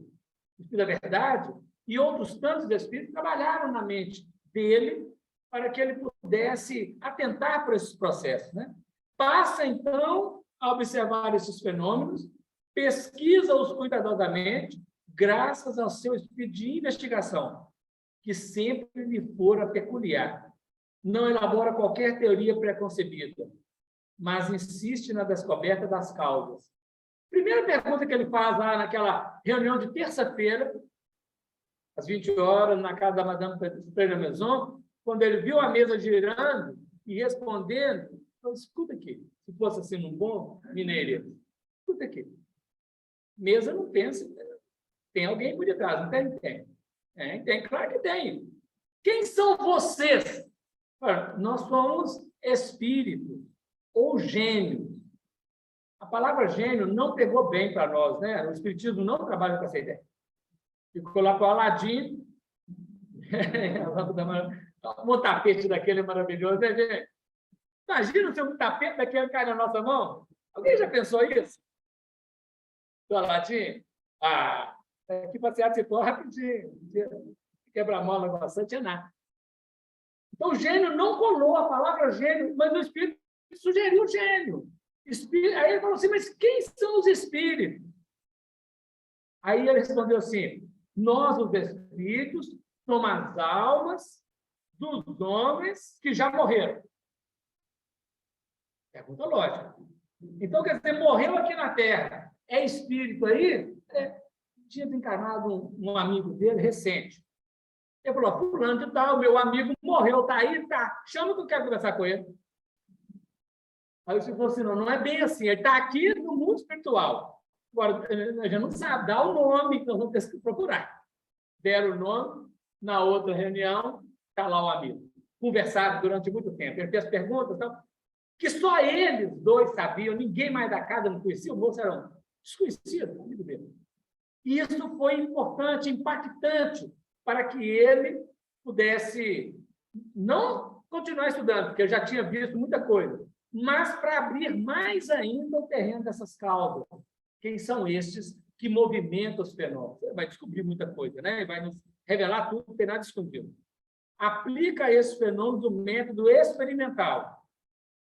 o Espírito da Verdade, e outros tantos espíritos trabalharam na mente dele para que ele pudesse atentar para esses processos, né? Passa, então, a observar esses fenômenos, pesquisa-os cuidadosamente, graças ao seu espírito de investigação, que sempre lhe fora peculiar. Não elabora qualquer teoria preconcebida, mas insiste na descoberta das causas. Primeira pergunta que ele faz lá naquela reunião de terça-feira, às 20 horas, na casa da Madame Pereira Maison, quando ele viu a mesa girando e respondendo, falou, escuta aqui, se fosse assim num bom mineiro, escuta aqui, mesa não pensa, tem alguém por detrás, não tem? Tem, claro que tem. Quem são vocês? Nós somos espíritos ou gênios. A palavra gênio não pegou bem para nós, né? O espiritismo não trabalha com essa ideia. Ficou lá com o Aladim, um tapete daquele maravilhoso, né, gente? Imagina se um tapete daquele cai na nossa mão. Alguém já pensou isso? Do Aladim? Aqui passear se for rapidinho. Quebra-mola bastante, tinha nada. Então, o gênio não colou a palavra gênio, mas o espírito sugeriu gênio. Aí ele falou assim, mas quem são os espíritos? Aí ele respondeu assim, nós, os espíritos, somos as almas dos homens que já morreram. Pergunta lógica. Então, quer dizer, morreu aqui na Terra. É espírito aí? Tinha desencarnado um amigo dele recente. Ele falou, fulano de tal, meu amigo morreu, está aí, tá. Chama que eu quero conversar com ele. Aí você falou assim, não é bem assim, ele está aqui no mundo espiritual. Agora, a gente não sabe, dá o nome, então vamos ter que procurar. Deram o nome, na outra reunião, está lá o amigo. Conversaram durante muito tempo. Ele fez perguntas, então, que só eles dois sabiam, ninguém mais da casa não conhecia, o moço era um desconhecido, amigo dele. E isso foi importante, impactante, para que ele pudesse não continuar estudando, porque eu já tinha visto muita coisa, mas para abrir mais ainda o terreno dessas causas. Quem são estes que movimentam os fenômenos? Você vai descobrir muita coisa, né? Vai nos revelar tudo, não tem nada escondido. Aplica a esses fenômenos o método experimental,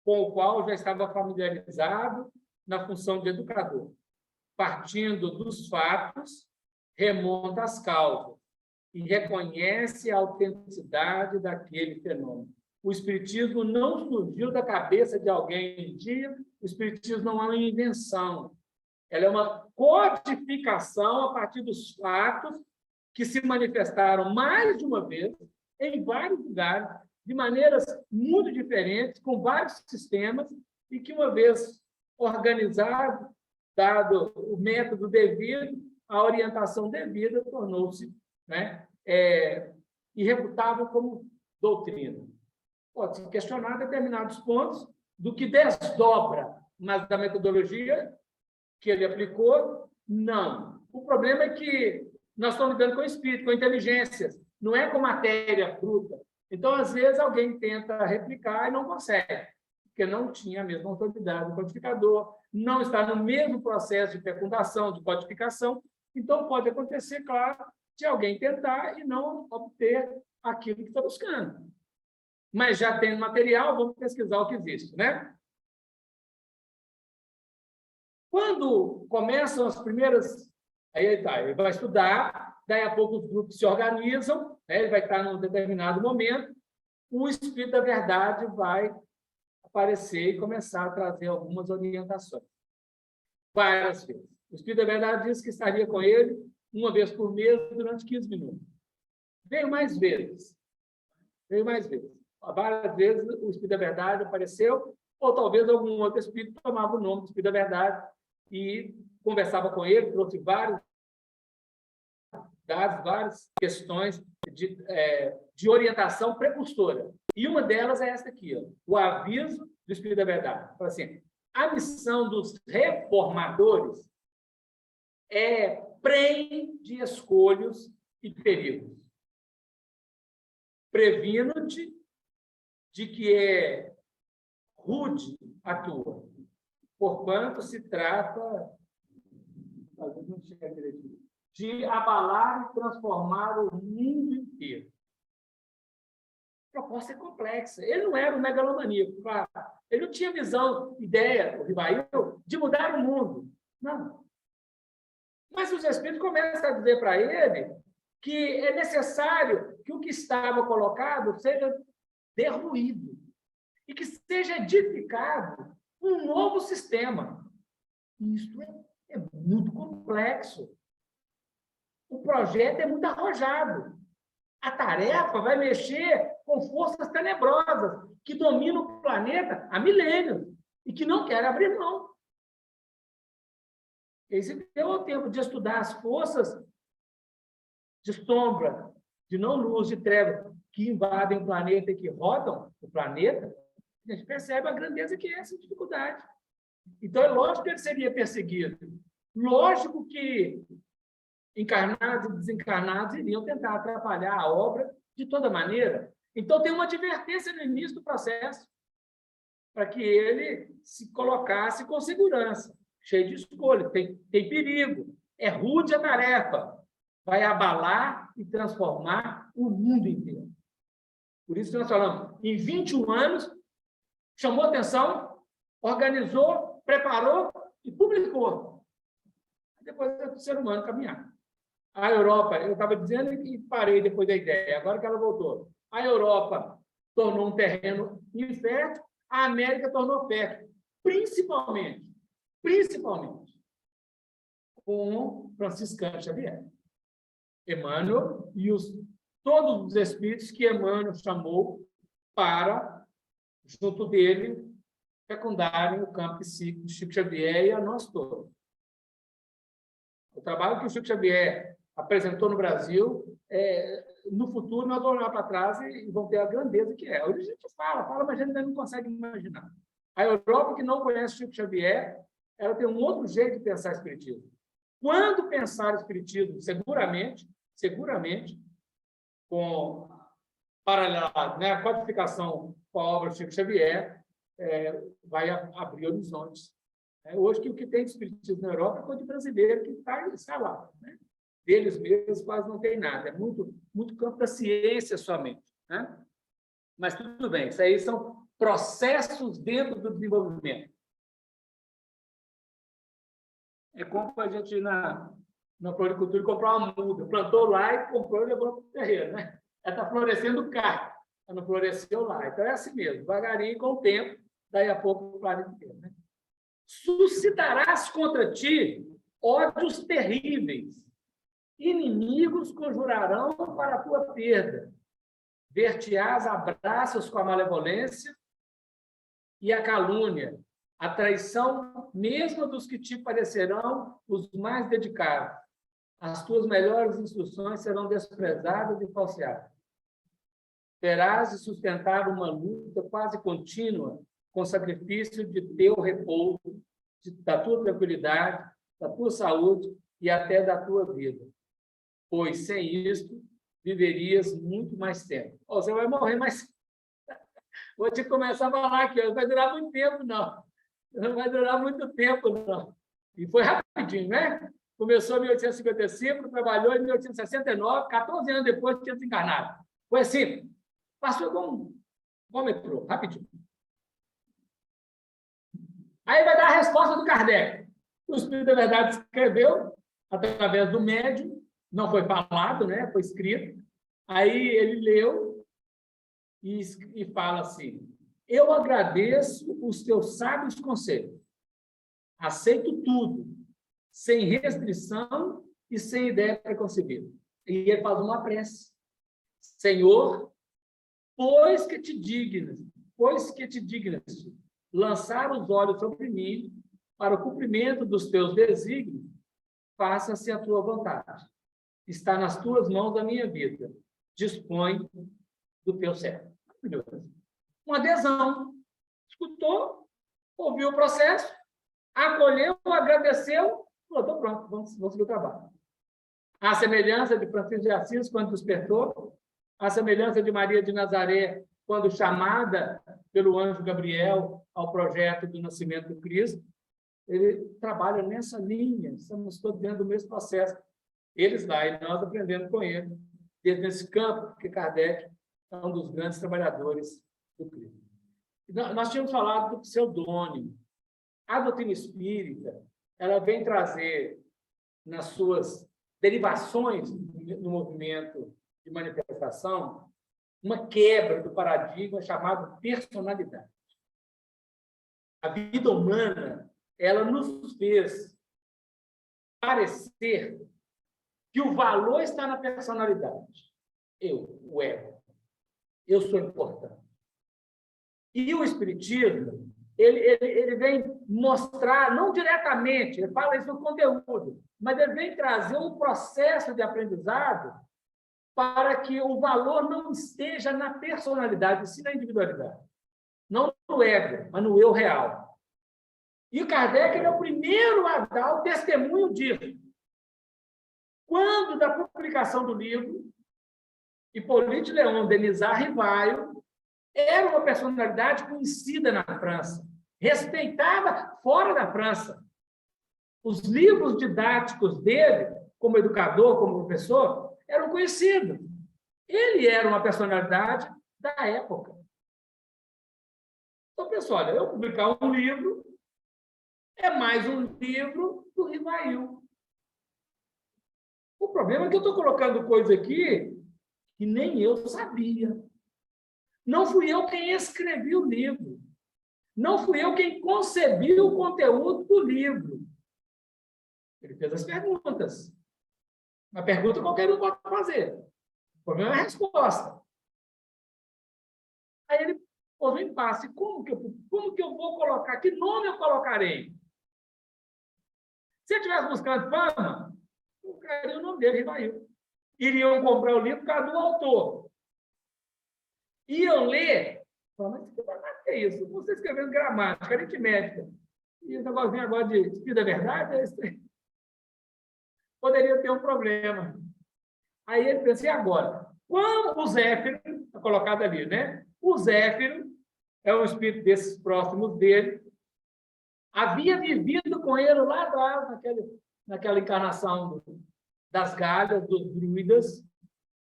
com o qual já estava familiarizado na função de educador. Partindo dos fatos, remonta às causas e reconhece a autenticidade daquele fenômeno. O espiritismo não surgiu da cabeça de alguém um dia, o espiritismo não é uma invenção. Ela é uma codificação a partir dos fatos que se manifestaram mais de uma vez em vários lugares, de maneiras muito diferentes, com vários sistemas, e que, uma vez organizado, dado o método devido, a orientação devida, tornou-se, né, irrefutável como doutrina. Pode-se questionar determinados pontos do que desdobra, mas da metodologia que ele aplicou, não. O problema é que nós estamos lidando com espírito, com inteligências, não é com matéria bruta. Então, às vezes, alguém tenta replicar e não consegue, porque não tinha a mesma autoridade do codificador, não está no mesmo processo de fecundação, de codificação. Então, pode acontecer, claro, de alguém tentar e não obter aquilo que está buscando. Mas já tem material, vamos pesquisar o que existe, né? Quando começam as primeiras... Aí ele vai estudar, daí a pouco os grupos se organizam, né? Ele vai estar num determinado momento, o Espírito da Verdade vai aparecer e começar a trazer algumas orientações. Várias vezes. O Espírito da Verdade disse que estaria com ele uma vez por mês durante 15 minutos. Veio mais vezes. Várias vezes o Espírito da Verdade apareceu, ou talvez algum outro Espírito tomava o nome do Espírito da Verdade e conversava com ele, trouxe vários dados, várias questões de orientação precursora. E uma delas é essa aqui, ó, o aviso do Espírito da Verdade. Fala assim, a missão dos reformadores é prenhe de escolhos e perigos. Previno-te de que é rude a tua, porquanto se trata de abalar e transformar o mundo inteiro. A proposta é complexa. Ele não era um megalomaníaco, claro. Ele não tinha visão, ideia, o Rivail, de mudar o mundo. Não. Mas os Espíritos começam a dizer para ele que é necessário que o que estava colocado seja derruído e que seja edificado um novo sistema. Isso é muito complexo. O projeto é muito arrojado. A tarefa vai mexer com forças tenebrosas que dominam o planeta há milênios e que não querem abrir mão. Esse deu o tempo de estudar as forças de sombra, de não luz, de treva, que invadem o planeta e que rodam o planeta. A gente percebe a grandeza que é essa dificuldade. Então, é lógico que ele seria perseguido. Lógico que encarnados e desencarnados iriam tentar atrapalhar a obra de toda maneira. Então, tem uma advertência no início do processo para que ele se colocasse com segurança, cheio de escolha. Tem perigo, é rude a tarefa, vai abalar e transformar o mundo inteiro. Por isso que nós falamos, em 21 anos, chamou atenção, organizou, preparou e publicou. Depois é o ser humano caminhar. A Europa, eu estava dizendo e parei depois da ideia, agora que ela voltou. A Europa tornou um terreno infértil, a América tornou fértil, principalmente com Franciscano Xavier. Emmanuel e todos os espíritos que Emmanuel chamou para, junto dele, fecundarem o campo psíquico de Chico Xavier e a nós todos. O trabalho que o Chico Xavier apresentou no Brasil, no futuro nós vamos olhar para trás e vamos ter a grandeza que é. Hoje a gente fala, mas a gente ainda não consegue imaginar. A Europa, que não conhece Chico Xavier, ela tem um outro jeito de pensar espiritismo. Quando pensar espiritismo, seguramente, com paralelo, né, a codificação com a obra de Chico Xavier, vai abrir horizontes. Hoje, o que tem de espiritismo na Europa é coisa de brasileiro que está lá. Né? Deles mesmos quase não tem nada. É muito campo da ciência somente. Né? Mas tudo bem, isso aí são processos dentro do desenvolvimento. É como a gente ir na floricultura comprar uma muda. Plantou lá e comprou e levou para o terreno. Né? Ela está florescendo cá. Ela não floresceu lá. Então, é assim mesmo. Devagarinho, com o tempo, daí a pouco o planeta inteiro. Né? Suscitarás contra ti ódios terríveis. Inimigos conjurarão para a tua perda. Ver-te-ás a braços com a malevolência e a calúnia, a traição mesmo dos que te parecerão os mais dedicados. As tuas melhores instruções serão desprezadas e falseadas. Terás de sustentar uma luta quase contínua com sacrifício de teu repouso, da tua tranquilidade, da tua saúde e até da tua vida. pois sem isto viverias muito mais tempo. Você vai morrer mais. Vou te começar a falar aqui, não vai durar muito tempo, não. Não vai durar muito tempo, não. E foi rapidinho, né? Começou em 1855, trabalhou em 1869, 14 anos depois tinha desencarnado. Foi assim, passou como metrô, rapidinho. Aí vai dar a resposta do Kardec. O Espírito da Verdade escreveu através do médium, não foi falado, né? Foi escrito. Aí ele leu e fala assim: eu agradeço os teus sábios conselhos, aceito tudo, sem restrição e sem ideia preconcebida. E ele faz uma prece: Senhor, pois que te dignas lançar os olhos sobre mim para o cumprimento dos teus desígnios, faça-se a tua vontade. Está nas tuas mãos a minha vida. Dispõe do teu servo. Uma adesão. Escutou, ouviu o processo, acolheu, agradeceu, falou, estou pronto, vamos seguir o trabalho. A semelhança de Francisco de Assis, quando despertou, a semelhança de Maria de Nazaré, quando chamada pelo anjo Gabriel ao projeto do nascimento do Cristo, ele trabalha nessa linha, estamos todos dentro do mesmo processo. Eles lá e nós aprendendo com ele, dentro desse campo, porque Kardec é um dos grandes trabalhadores do Cristo. Nós tínhamos falado do pseudônimo. A doutrina espírita, ela vem trazer, nas suas derivações no movimento de manifestação, uma quebra do paradigma chamado personalidade. A vida humana, ela nos fez parecer que o valor está na personalidade. Eu, o ego. Eu sou importante. E o Espiritismo, ele vem mostrar, não diretamente, ele fala isso no conteúdo, mas ele vem trazer um processo de aprendizado para que o valor não esteja na personalidade, sim na individualidade. Não no ego, mas no eu real. E o Kardec é o primeiro a dar o testemunho disso. Quando, da publicação do livro, Hippolyte Léon Denisard Rivaio era uma personalidade conhecida na França, respeitada fora da França. Os livros didáticos dele, como educador, como professor, eram conhecidos. Ele era uma personalidade da época. Então, pessoal, olha, eu publicar um livro é mais um livro do Rivail. O problema é que eu estou colocando coisa aqui que nem eu sabia. Não fui eu quem escrevi o livro. Não fui eu quem concebi o conteúdo do livro. Ele fez as perguntas. Uma pergunta qualquer um pode fazer. O problema é a resposta. Aí ele pôs um impasse. Como que eu vou colocar? Que nome eu colocarei? Se eu estivesse buscando fama, eu colocaria o nome dele, Rivail. Iriam comprar o livro por causa do autor. Iam ler. Mas o que é isso? Você escrevendo gramática, aritmética. E esse negocinho agora de Espírito da Verdade, poderia ter um problema. Aí ele pensou, e agora? Quando o Zéfiro, está colocado ali, né? O Zéfiro é o espírito desses próximos dele, havia vivido com ele lá atrás, naquela encarnação das galhas, dos druidas.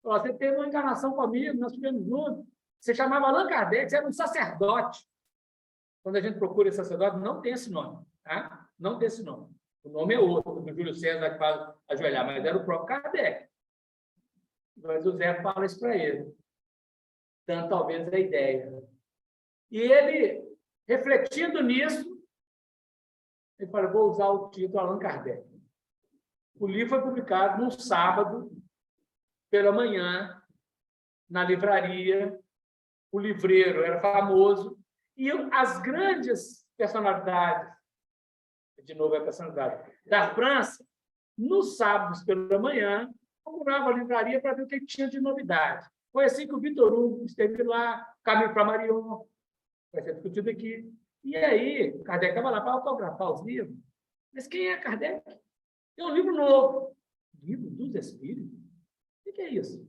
Você teve uma encarnação comigo, nós estivemos juntos. Você chamava Allan Kardec, você era um sacerdote. Quando a gente procura esse sacerdote, não tem esse nome. Tá? Não tem esse nome. O nome é outro, do Júlio César que faz ajoelhar, mas era o próprio Kardec. Mas o Zé fala isso para ele. Então, talvez a ideia. E ele, refletindo nisso, ele falou, vou usar o título Allan Kardec. O livro foi publicado num sábado, pela manhã, na livraria. O livreiro era famoso. E as grandes personalidades, de novo a personalidade, da França, nos sábados pela manhã, procurava a livraria para ver o que tinha de novidade. Foi assim que o Vitor Hugo esteve lá, Camille Flammarion, vai ser discutido aqui. E aí, Kardec estava lá para autografar os livros. Mas quem é Kardec? Tem um livro novo. Livro dos Espíritos? O que é isso?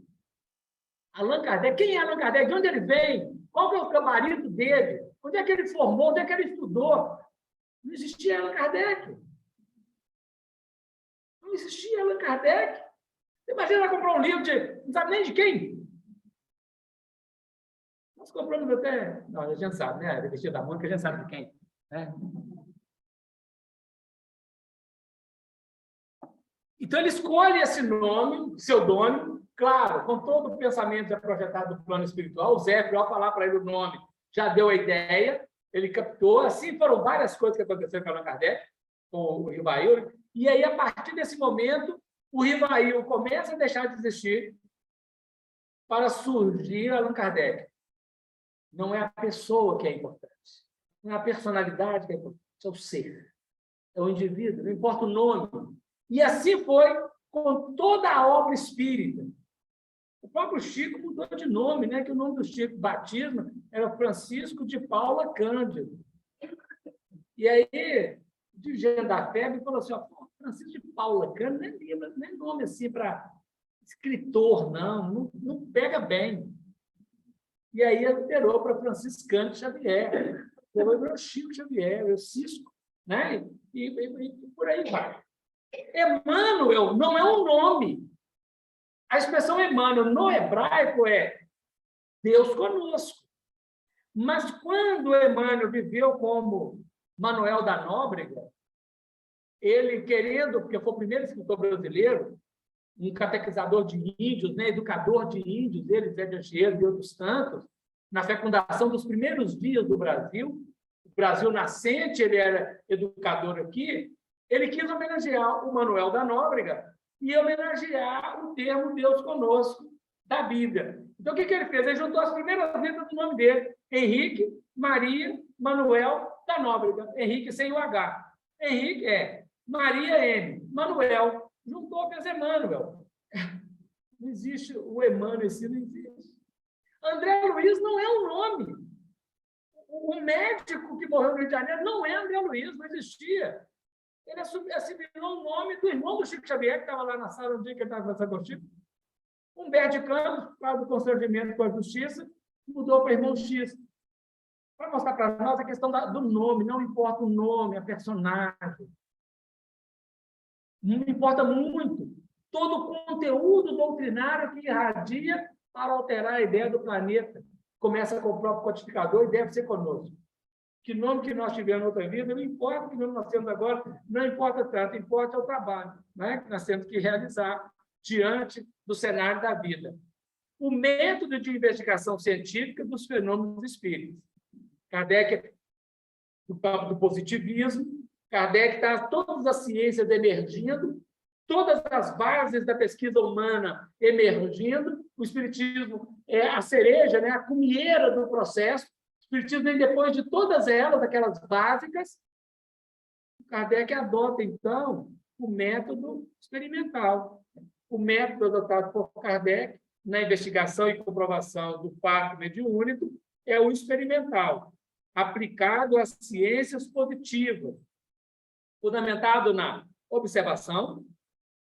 Allan Kardec, quem é Allan Kardec? De onde ele vem? Qual que é o gabarito dele? Onde é que ele formou? Onde é que ele estudou? Não existia Allan Kardec. Não existia Allan Kardec. Você imagina comprar um livro de... não sabe nem de quem? Nós compramos até... não, a gente sabe, né? A revista da Mônica, a gente sabe de quem. Né? Então, ele escolhe esse nome, pseudônimo, claro, com todo o pensamento já projetado do plano espiritual. O Zé, ao falar para ele o nome, já deu a ideia, ele captou. Assim foram várias coisas que aconteceram com Allan Kardec, com o Rivail. E aí, a partir desse momento, o Rivail começa a deixar de existir para surgir Allan Kardec. Não é a pessoa que é importante, não é a personalidade que é importante, é o ser, é o indivíduo, não importa o nome. E assim foi com toda a obra espírita. O próprio Chico mudou de nome, né? Que o nome do Chico batismo era Francisco de Paula Cândido. E aí, o dirigente da FEB falou assim: ó, Francisco de Paula Cândido nem nome assim para escritor, não pega bem. E aí alterou para Franciscano Xavier, depois para Chico Xavier, o Cisco, né? E por aí vai. Emmanuel não é um nome. A expressão Emmanuel no hebraico é Deus conosco. Mas quando Emmanuel viveu como Manuel da Nóbrega, ele querendo, porque foi o primeiro escritor brasileiro, um catequizador de índios, né, educador de índios, ele, Zé de Anchieta e outros tantos, na fecundação dos primeiros dias do Brasil, o Brasil nascente, ele era educador aqui, ele quis homenagear o Manuel da Nóbrega e homenagear o termo Deus conosco da Bíblia. Então, o que ele fez? Ele juntou as primeiras letras do nome dele, Henrique, Maria, Manuel da Nóbrega. Henrique sem o H. Henrique é Maria M. Manuel. Juntou, fez Emmanuel. Não existe o Emmanuel, esse não existe. André Luiz não é um nome. O médico que morreu no Rio de Janeiro não é André Luiz, não existia. Ele assimilou o nome do irmão do Chico Xavier, que estava lá na sala um dia que ele estava conversando com o Chico. Humberto de Campos, por causa do constrangimento com a justiça, mudou para irmão X. Para mostrar para nós a questão do nome, não importa o nome, a personagem. Não importa muito todo o conteúdo doutrinário que irradia para alterar a ideia do planeta. Começa com o próprio codificador e deve ser conosco. Que nome que nós tivemos na outra vida, não importa que nome nós temos agora, não importa tanto, importa o trabalho, né, que nós temos que realizar diante do cenário da vida. O método de investigação científica dos fenômenos espíritas. Kardec, do campo do positivismo, Kardec está todas as ciências emergindo, todas as bases da pesquisa humana emergindo, o espiritismo é a cereja, né, a cumieira do processo. O espiritismo vem depois de todas elas, aquelas básicas. Kardec adota, então, o método experimental. O método adotado por Kardec na investigação e comprovação do fato mediúnico é o experimental, aplicado às ciências positivas, fundamentado na observação,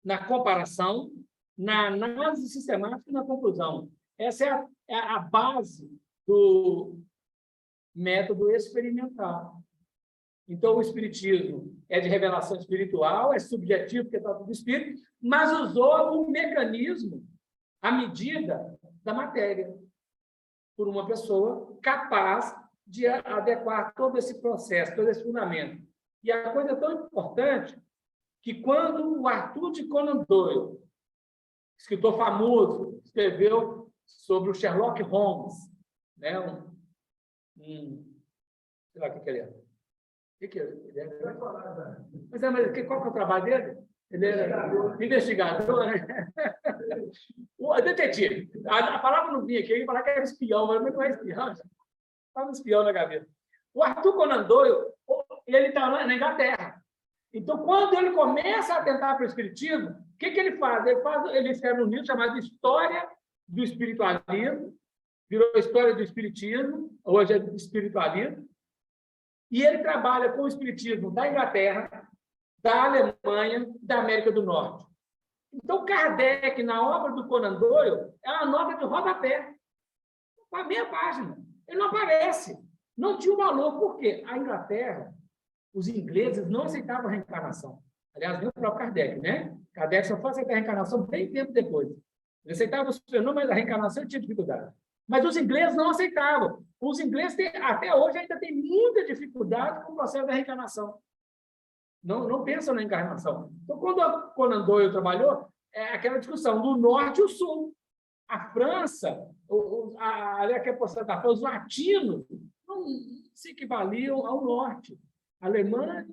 na comparação, na análise sistemática e na conclusão. Essa é a base do método experimental. Então, o espiritismo é de revelação espiritual, é subjetivo, porque trata do espírito, mas usou o mecanismo, a medida da matéria, por uma pessoa capaz de adequar todo esse processo, todo esse fundamento. E a coisa é tão importante que quando o Arthur de Conan Doyle, escritor famoso, escreveu sobre o Sherlock Holmes, né? Sei lá o que ele é. O que ele é? Mas qual que é o trabalho dele? Ele era investigador, né? O detetive. A palavra não vinha aqui, ele ia falar que era espião, mas não é espião. Estava um espião na gaveta. O Arthur Conan Doyle, ele está na Inglaterra. Então, quando ele começa a atentar para o espiritismo, o que ele faz? Ele escreve um livro chamado História do Espiritualismo, virou História do Espiritismo, hoje é do Espiritualismo, e ele trabalha com o espiritismo da Inglaterra, da Alemanha, da América do Norte. Então, Kardec, na obra do Conan Doyle, é uma nota de rodapé. A meia página. Ele não aparece. Não tinha o valor. Por quê? A Inglaterra, os ingleses não aceitavam a reencarnação. Aliás, nem o próprio Kardec, né? Kardec só foi aceitar a reencarnação bem tempo depois. Ele aceitava os fenômenos da reencarnação e tinha dificuldade. Mas os ingleses não aceitavam. Os ingleses, até hoje, ainda têm muita dificuldade com o processo da reencarnação. Não pensam na encarnação. Então, quando o Conan Doyle trabalhou, é aquela discussão do norte e o sul. A França, os latinos, não se equivaliam ao norte. Alemanha,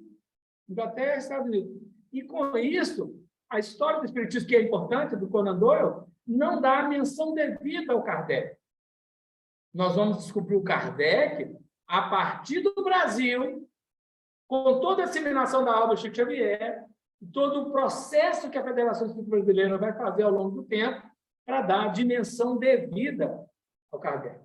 Inglaterra, Estados Unidos. E, com isso, a história do espiritismo, que é importante, do Conan Doyle, não dá a menção devida ao Kardec. Nós vamos descobrir o Kardec a partir do Brasil, com toda a disseminação da obra do Chico Xavier, todo o processo que a Federação Espírita Brasileira vai fazer ao longo do tempo para dar a dimensão devida ao Kardec.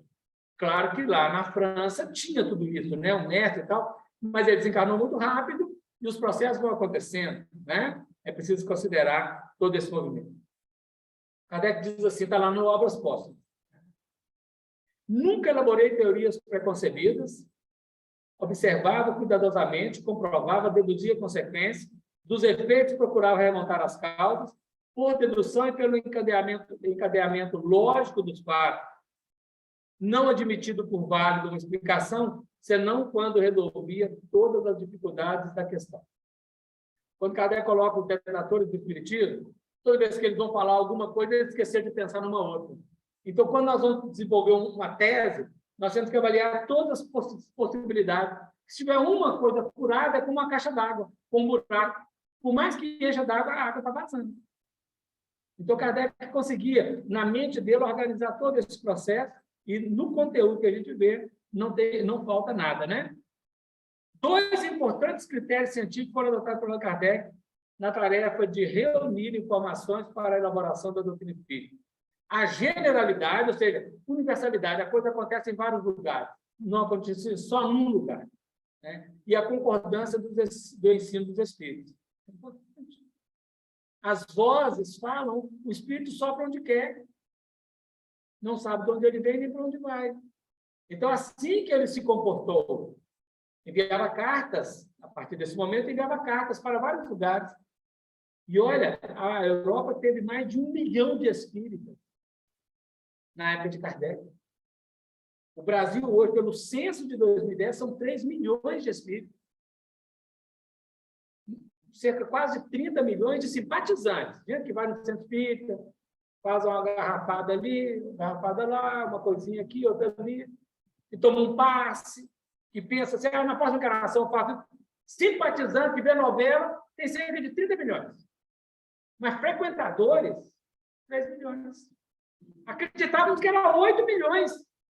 Claro que lá na França tinha tudo isso, né? O mestre e tal, mas ele desencarnou muito rápido e os processos vão acontecendo, né? É preciso considerar todo esse movimento. Kardec diz assim, está lá no Obras Póstumas. Nunca elaborei teorias preconcebidas, observava cuidadosamente, comprovava, deduzia consequências, dos efeitos procurava remontar as causas, por dedução e pelo encadeamento lógico dos fatos, não admitido por válido uma explicação, senão quando resolvia todas as dificuldades da questão. Quando Kardec coloca os detratores do espiritismo, toda vez que eles vão falar alguma coisa, eles esqueceram de pensar numa outra. Então, quando nós vamos desenvolver uma tese, nós temos que avaliar todas as possibilidades. Se tiver uma coisa furada, é como uma caixa d'água, com um buraco. Por mais que encha d'água, a água está vazando. Então, Kardec conseguia, na mente dele, organizar todo esse processo e, no conteúdo que a gente vê, não falta nada, né? 2 importantes critérios científicos foram adotados por Kardec na tarefa de reunir informações para a elaboração da doutrina espírita. A generalidade, ou seja, universalidade, a coisa acontece em vários lugares, não acontece só num lugar, né? E a concordância do ensino dos espíritos. As vozes falam, o espírito sopra onde quer, não sabe de onde ele vem nem para onde vai. Então, assim que ele se comportou, enviava cartas, a partir desse momento, enviava cartas para vários lugares. E olha, a Europa teve mais de 1 milhão de espíritas na época de Kardec. O Brasil, hoje, pelo censo de 2010, são 3 milhões de espíritos. Quase 30 milhões de simpatizantes. Gente que vai no centro espírita, faz uma garrafada ali, uma garrafada lá, uma coisinha aqui, outra ali, e toma um passe, e pensa assim, na próxima encarnação eu faço simpatizante que vê novela, tem cerca de 30 milhões. Mas frequentadores, 3 milhões. Acreditávamos que eram 8 milhões.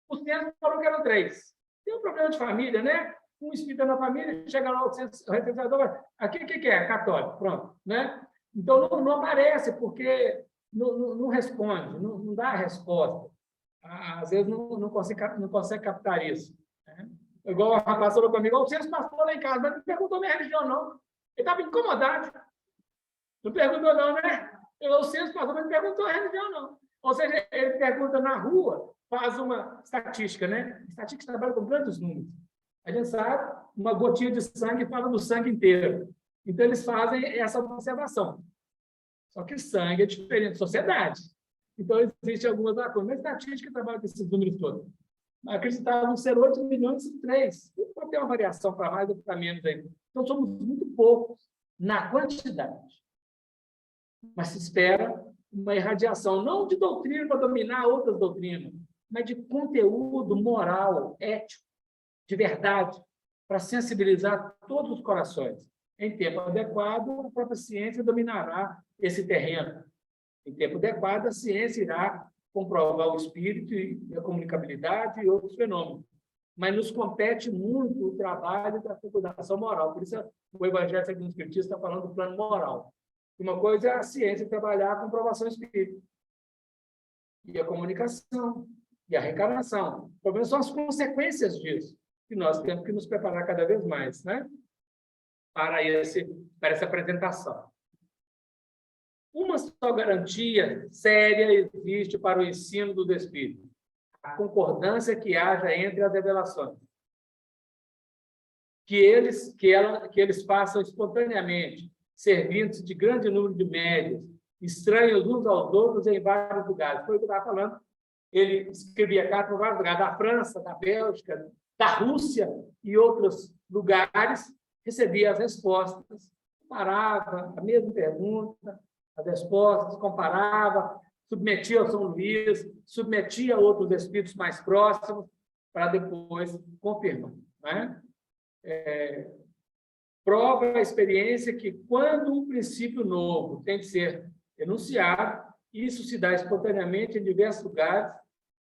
O censo falou que eram 3. Tem um problema de família, né? Um espírita na família, chega lá o recenseador, aqui o que é? Católico, pronto, né? Então, não aparece, porque não responde, não dá a resposta. Às vezes, não consegue captar isso. Né? Igual o rapaz falou comigo, o censo passou lá em casa, mas não perguntou minha religião, não. Ele estava incomodado. Não perguntou, não, né? O censo passou, mas não perguntou a religião, não. Ou seja, ele pergunta na rua, faz uma estatística, né? Estatística trabalha com grandes números. A gente sabe, uma gotinha de sangue fala do sangue inteiro. Então, eles fazem essa observação. Só que sangue é diferente de sociedade. Então, existem algumas lacunas. Mas a estatística trabalha com esses números todos. Acreditavam ser 8 milhões e 3. Pode ter uma variação para mais ou para menos ainda. Então, somos muito poucos na quantidade. Mas se espera uma irradiação, não de doutrina para dominar outras doutrinas, mas de conteúdo moral, ético, de verdade, para sensibilizar todos os corações. Em tempo adequado, a própria ciência dominará esse terreno. Em tempo adequado, a ciência irá comprovar o espírito e a comunicabilidade e outros fenômenos. Mas nos compete muito o trabalho da fecundação moral. Por isso, o Evangelho segundo o Espiritismo está falando do plano moral. Uma coisa é a ciência trabalhar a comprovação espírita. E a comunicação, e a reencarnação. O problema são as consequências disso. E nós temos que nos preparar cada vez mais, né? Para essa apresentação. uma só garantia séria existe para o ensino do Espírito: a concordância que haja entre as revelações. Que eles façam espontaneamente, servindo-se de grande número de médios, estranhos uns aos outros em vários lugares. Foi o que eu estava falando. Ele escrevia cartas para vários lugares, da França, da Bélgica, da Rússia e outros lugares, recebia as respostas, comparava a mesma pergunta, as respostas, comparava, submetia ao São Luís, submetia a outros espíritos mais próximos, para depois confirmar. Né? Prova a experiência que, quando um princípio novo tem de ser enunciado, isso se dá espontaneamente em diversos lugares,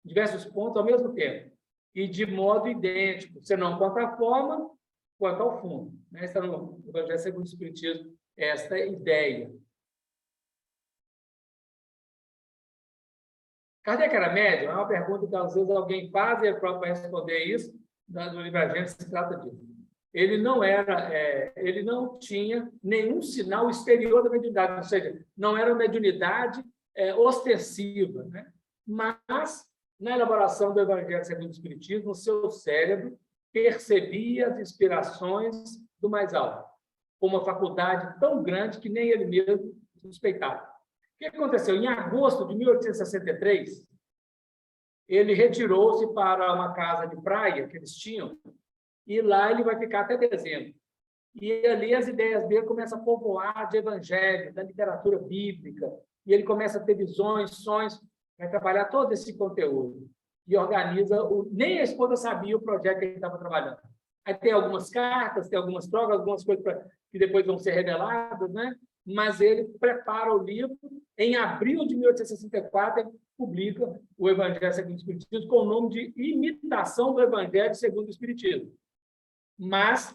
em diversos pontos ao mesmo tempo, e de modo idêntico, senão quanto à forma, quanto ao fundo. Né? Está no Evangelho segundo o Espiritismo, esta ideia. Kardec era médium? É uma pergunta que às vezes alguém faz e ele próprio vai responder isso. No livro A Gênese se trata disso. Ele não tinha nenhum sinal exterior da mediunidade, ou seja, não era uma mediunidade ostensiva, né? Mas, na elaboração do Evangelho segundo o Espiritismo, o seu cérebro percebia as inspirações do mais alto, com uma faculdade tão grande que nem ele mesmo suspeitava. O que aconteceu? Em agosto de 1863, ele retirou-se para uma casa de praia que eles tinham, e lá ele vai ficar até dezembro. E ali as ideias dele começam a povoar de evangelho, da literatura bíblica, e ele começa a ter visões, sonhos, vai trabalhar todo esse conteúdo. E organiza, nem a esposa sabia o projeto que ele estava trabalhando. Aí tem algumas cartas, tem algumas trocas, algumas coisas que depois vão ser reveladas, né? Mas ele prepara o livro. Em abril de 1864, ele publica o Evangelho segundo o Espiritismo com o nome de Imitação do Evangelho segundo o Espiritismo. Mas,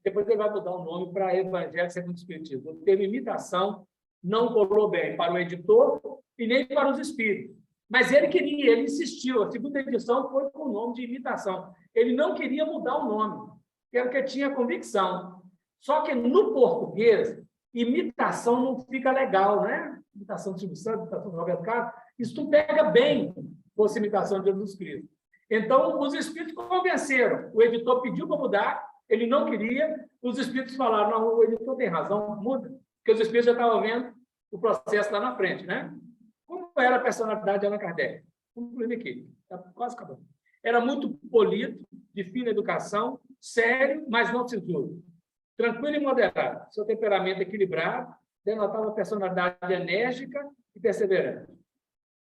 depois ele vai mudar o nome para Evangelho segundo o Espiritismo. O termo imitação não colou bem para o editor e nem para os espíritos. Mas ele queria, ele insistiu. A segunda edição foi com o nome de imitação. Ele não queria mudar o nome, porque tinha convicção. Só que no português, imitação não fica legal, né? Imitação de Silvio Santos, imitação de Roberto Carlos, isso não pega bem fosse imitação de Jesus Cristo. Então, os espíritos convenceram. O editor pediu para mudar, ele não queria. Os espíritos falaram: não, o editor tem razão, muda. Porque os espíritos já estavam vendo o processo lá na frente, né? Como era a personalidade de Allan Kardec? Concluindo aqui, está quase acabando. Era muito polido, de fina educação, sério, mas não censuro. Tranquilo e moderado. Seu temperamento equilibrado denotava uma personalidade enérgica e perseverante.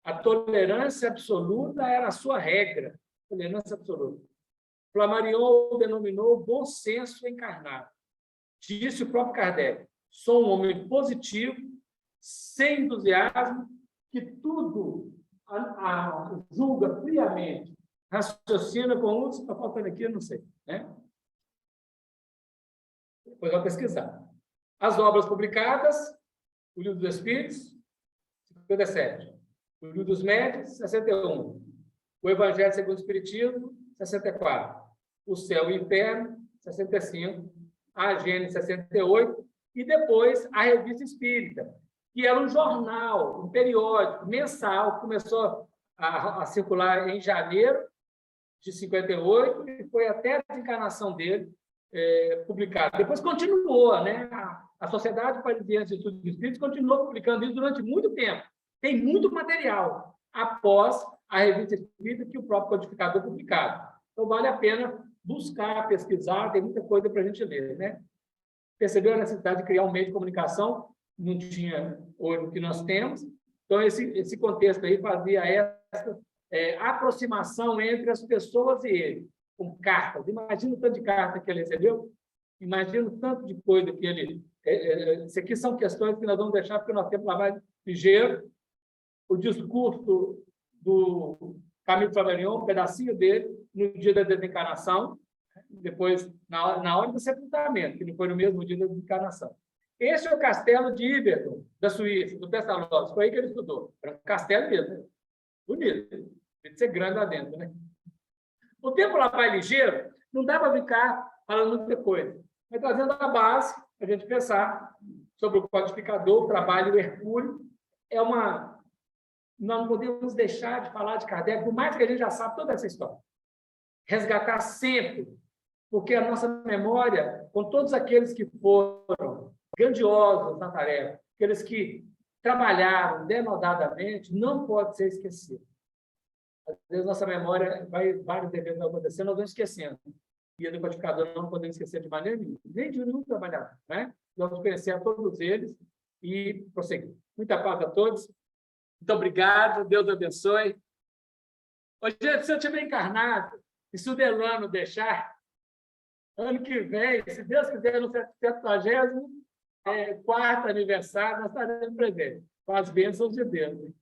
A tolerância absoluta era a sua regra. Tolerância absoluta. Flammarion o denominou bom senso encarnado. Disse o próprio Kardec: sou um homem positivo, sem entusiasmo, que tudo julga friamente, raciocina com outros. Está faltando aqui, eu não sei. Né? Depois vai pesquisar. As obras publicadas: o Livro dos Espíritos, 57. O Livro dos Médiuns, 61. O Evangelho segundo o Espiritismo, 64. O Céu e o Inferno, 65. A Gênese, 68. E depois a Revista Espírita, que era um jornal, um periódico mensal, que começou a circular em janeiro de 58 e foi até a desencarnação dele publicado. Depois continuou, né? A Sociedade Parisiense de Estudos Espíritos continuou publicando isso durante muito tempo. Tem muito material após a Revista Espírita que o próprio codificador publicado. Então, vale a pena buscar, pesquisar, tem muita coisa para a gente ler, né? Percebeu a necessidade de criar um meio de comunicação, não tinha hoje o que nós temos. Então, esse contexto aí fazia essa aproximação entre as pessoas e ele, com cartas. Imagina o tanto de carta que ele recebeu, imagina o tanto de coisa que ele... Isso aqui são questões que nós vamos deixar, porque nós temos lá mais ligeiro. O discurso do Camilo Flammarion, um pedacinho dele, no dia da desencarnação, depois, na hora do sepultamento, que não foi no mesmo dia da desencarnação. Esse é o castelo de Yverton, da Suíça, do Pestalozzi. Foi aí que ele estudou. Era um castelo mesmo, né? Bonito. Tem que ser grande lá dentro, né? O tempo lá vai ligeiro, não dá para ficar falando muita coisa. Mas trazendo a base, a gente pensar sobre o codificador, o trabalho Hercúleo. Nós não podemos deixar de falar de Kardec, por mais que a gente já sabe toda essa história. Resgatar sempre, porque a nossa memória, com todos aqueles que foram grandiosos na tarefa, aqueles que trabalharam denodadamente, não pode ser esquecido. Às vezes, nossa memória vai vários eventos acontecendo, nós vamos esquecendo. E o codificador não podemos esquecer de maneira nenhuma, nem de nenhum trabalhador, né? Vamos conhecer a todos eles e prosseguir. Muita paz a todos. Muito obrigado, Deus abençoe. Hoje, se eu estiver encarnado, e se o Delano deixar, ano que vem, se Deus quiser, no 74º aniversário, nós estaremos presentes, com as bênçãos de Deus.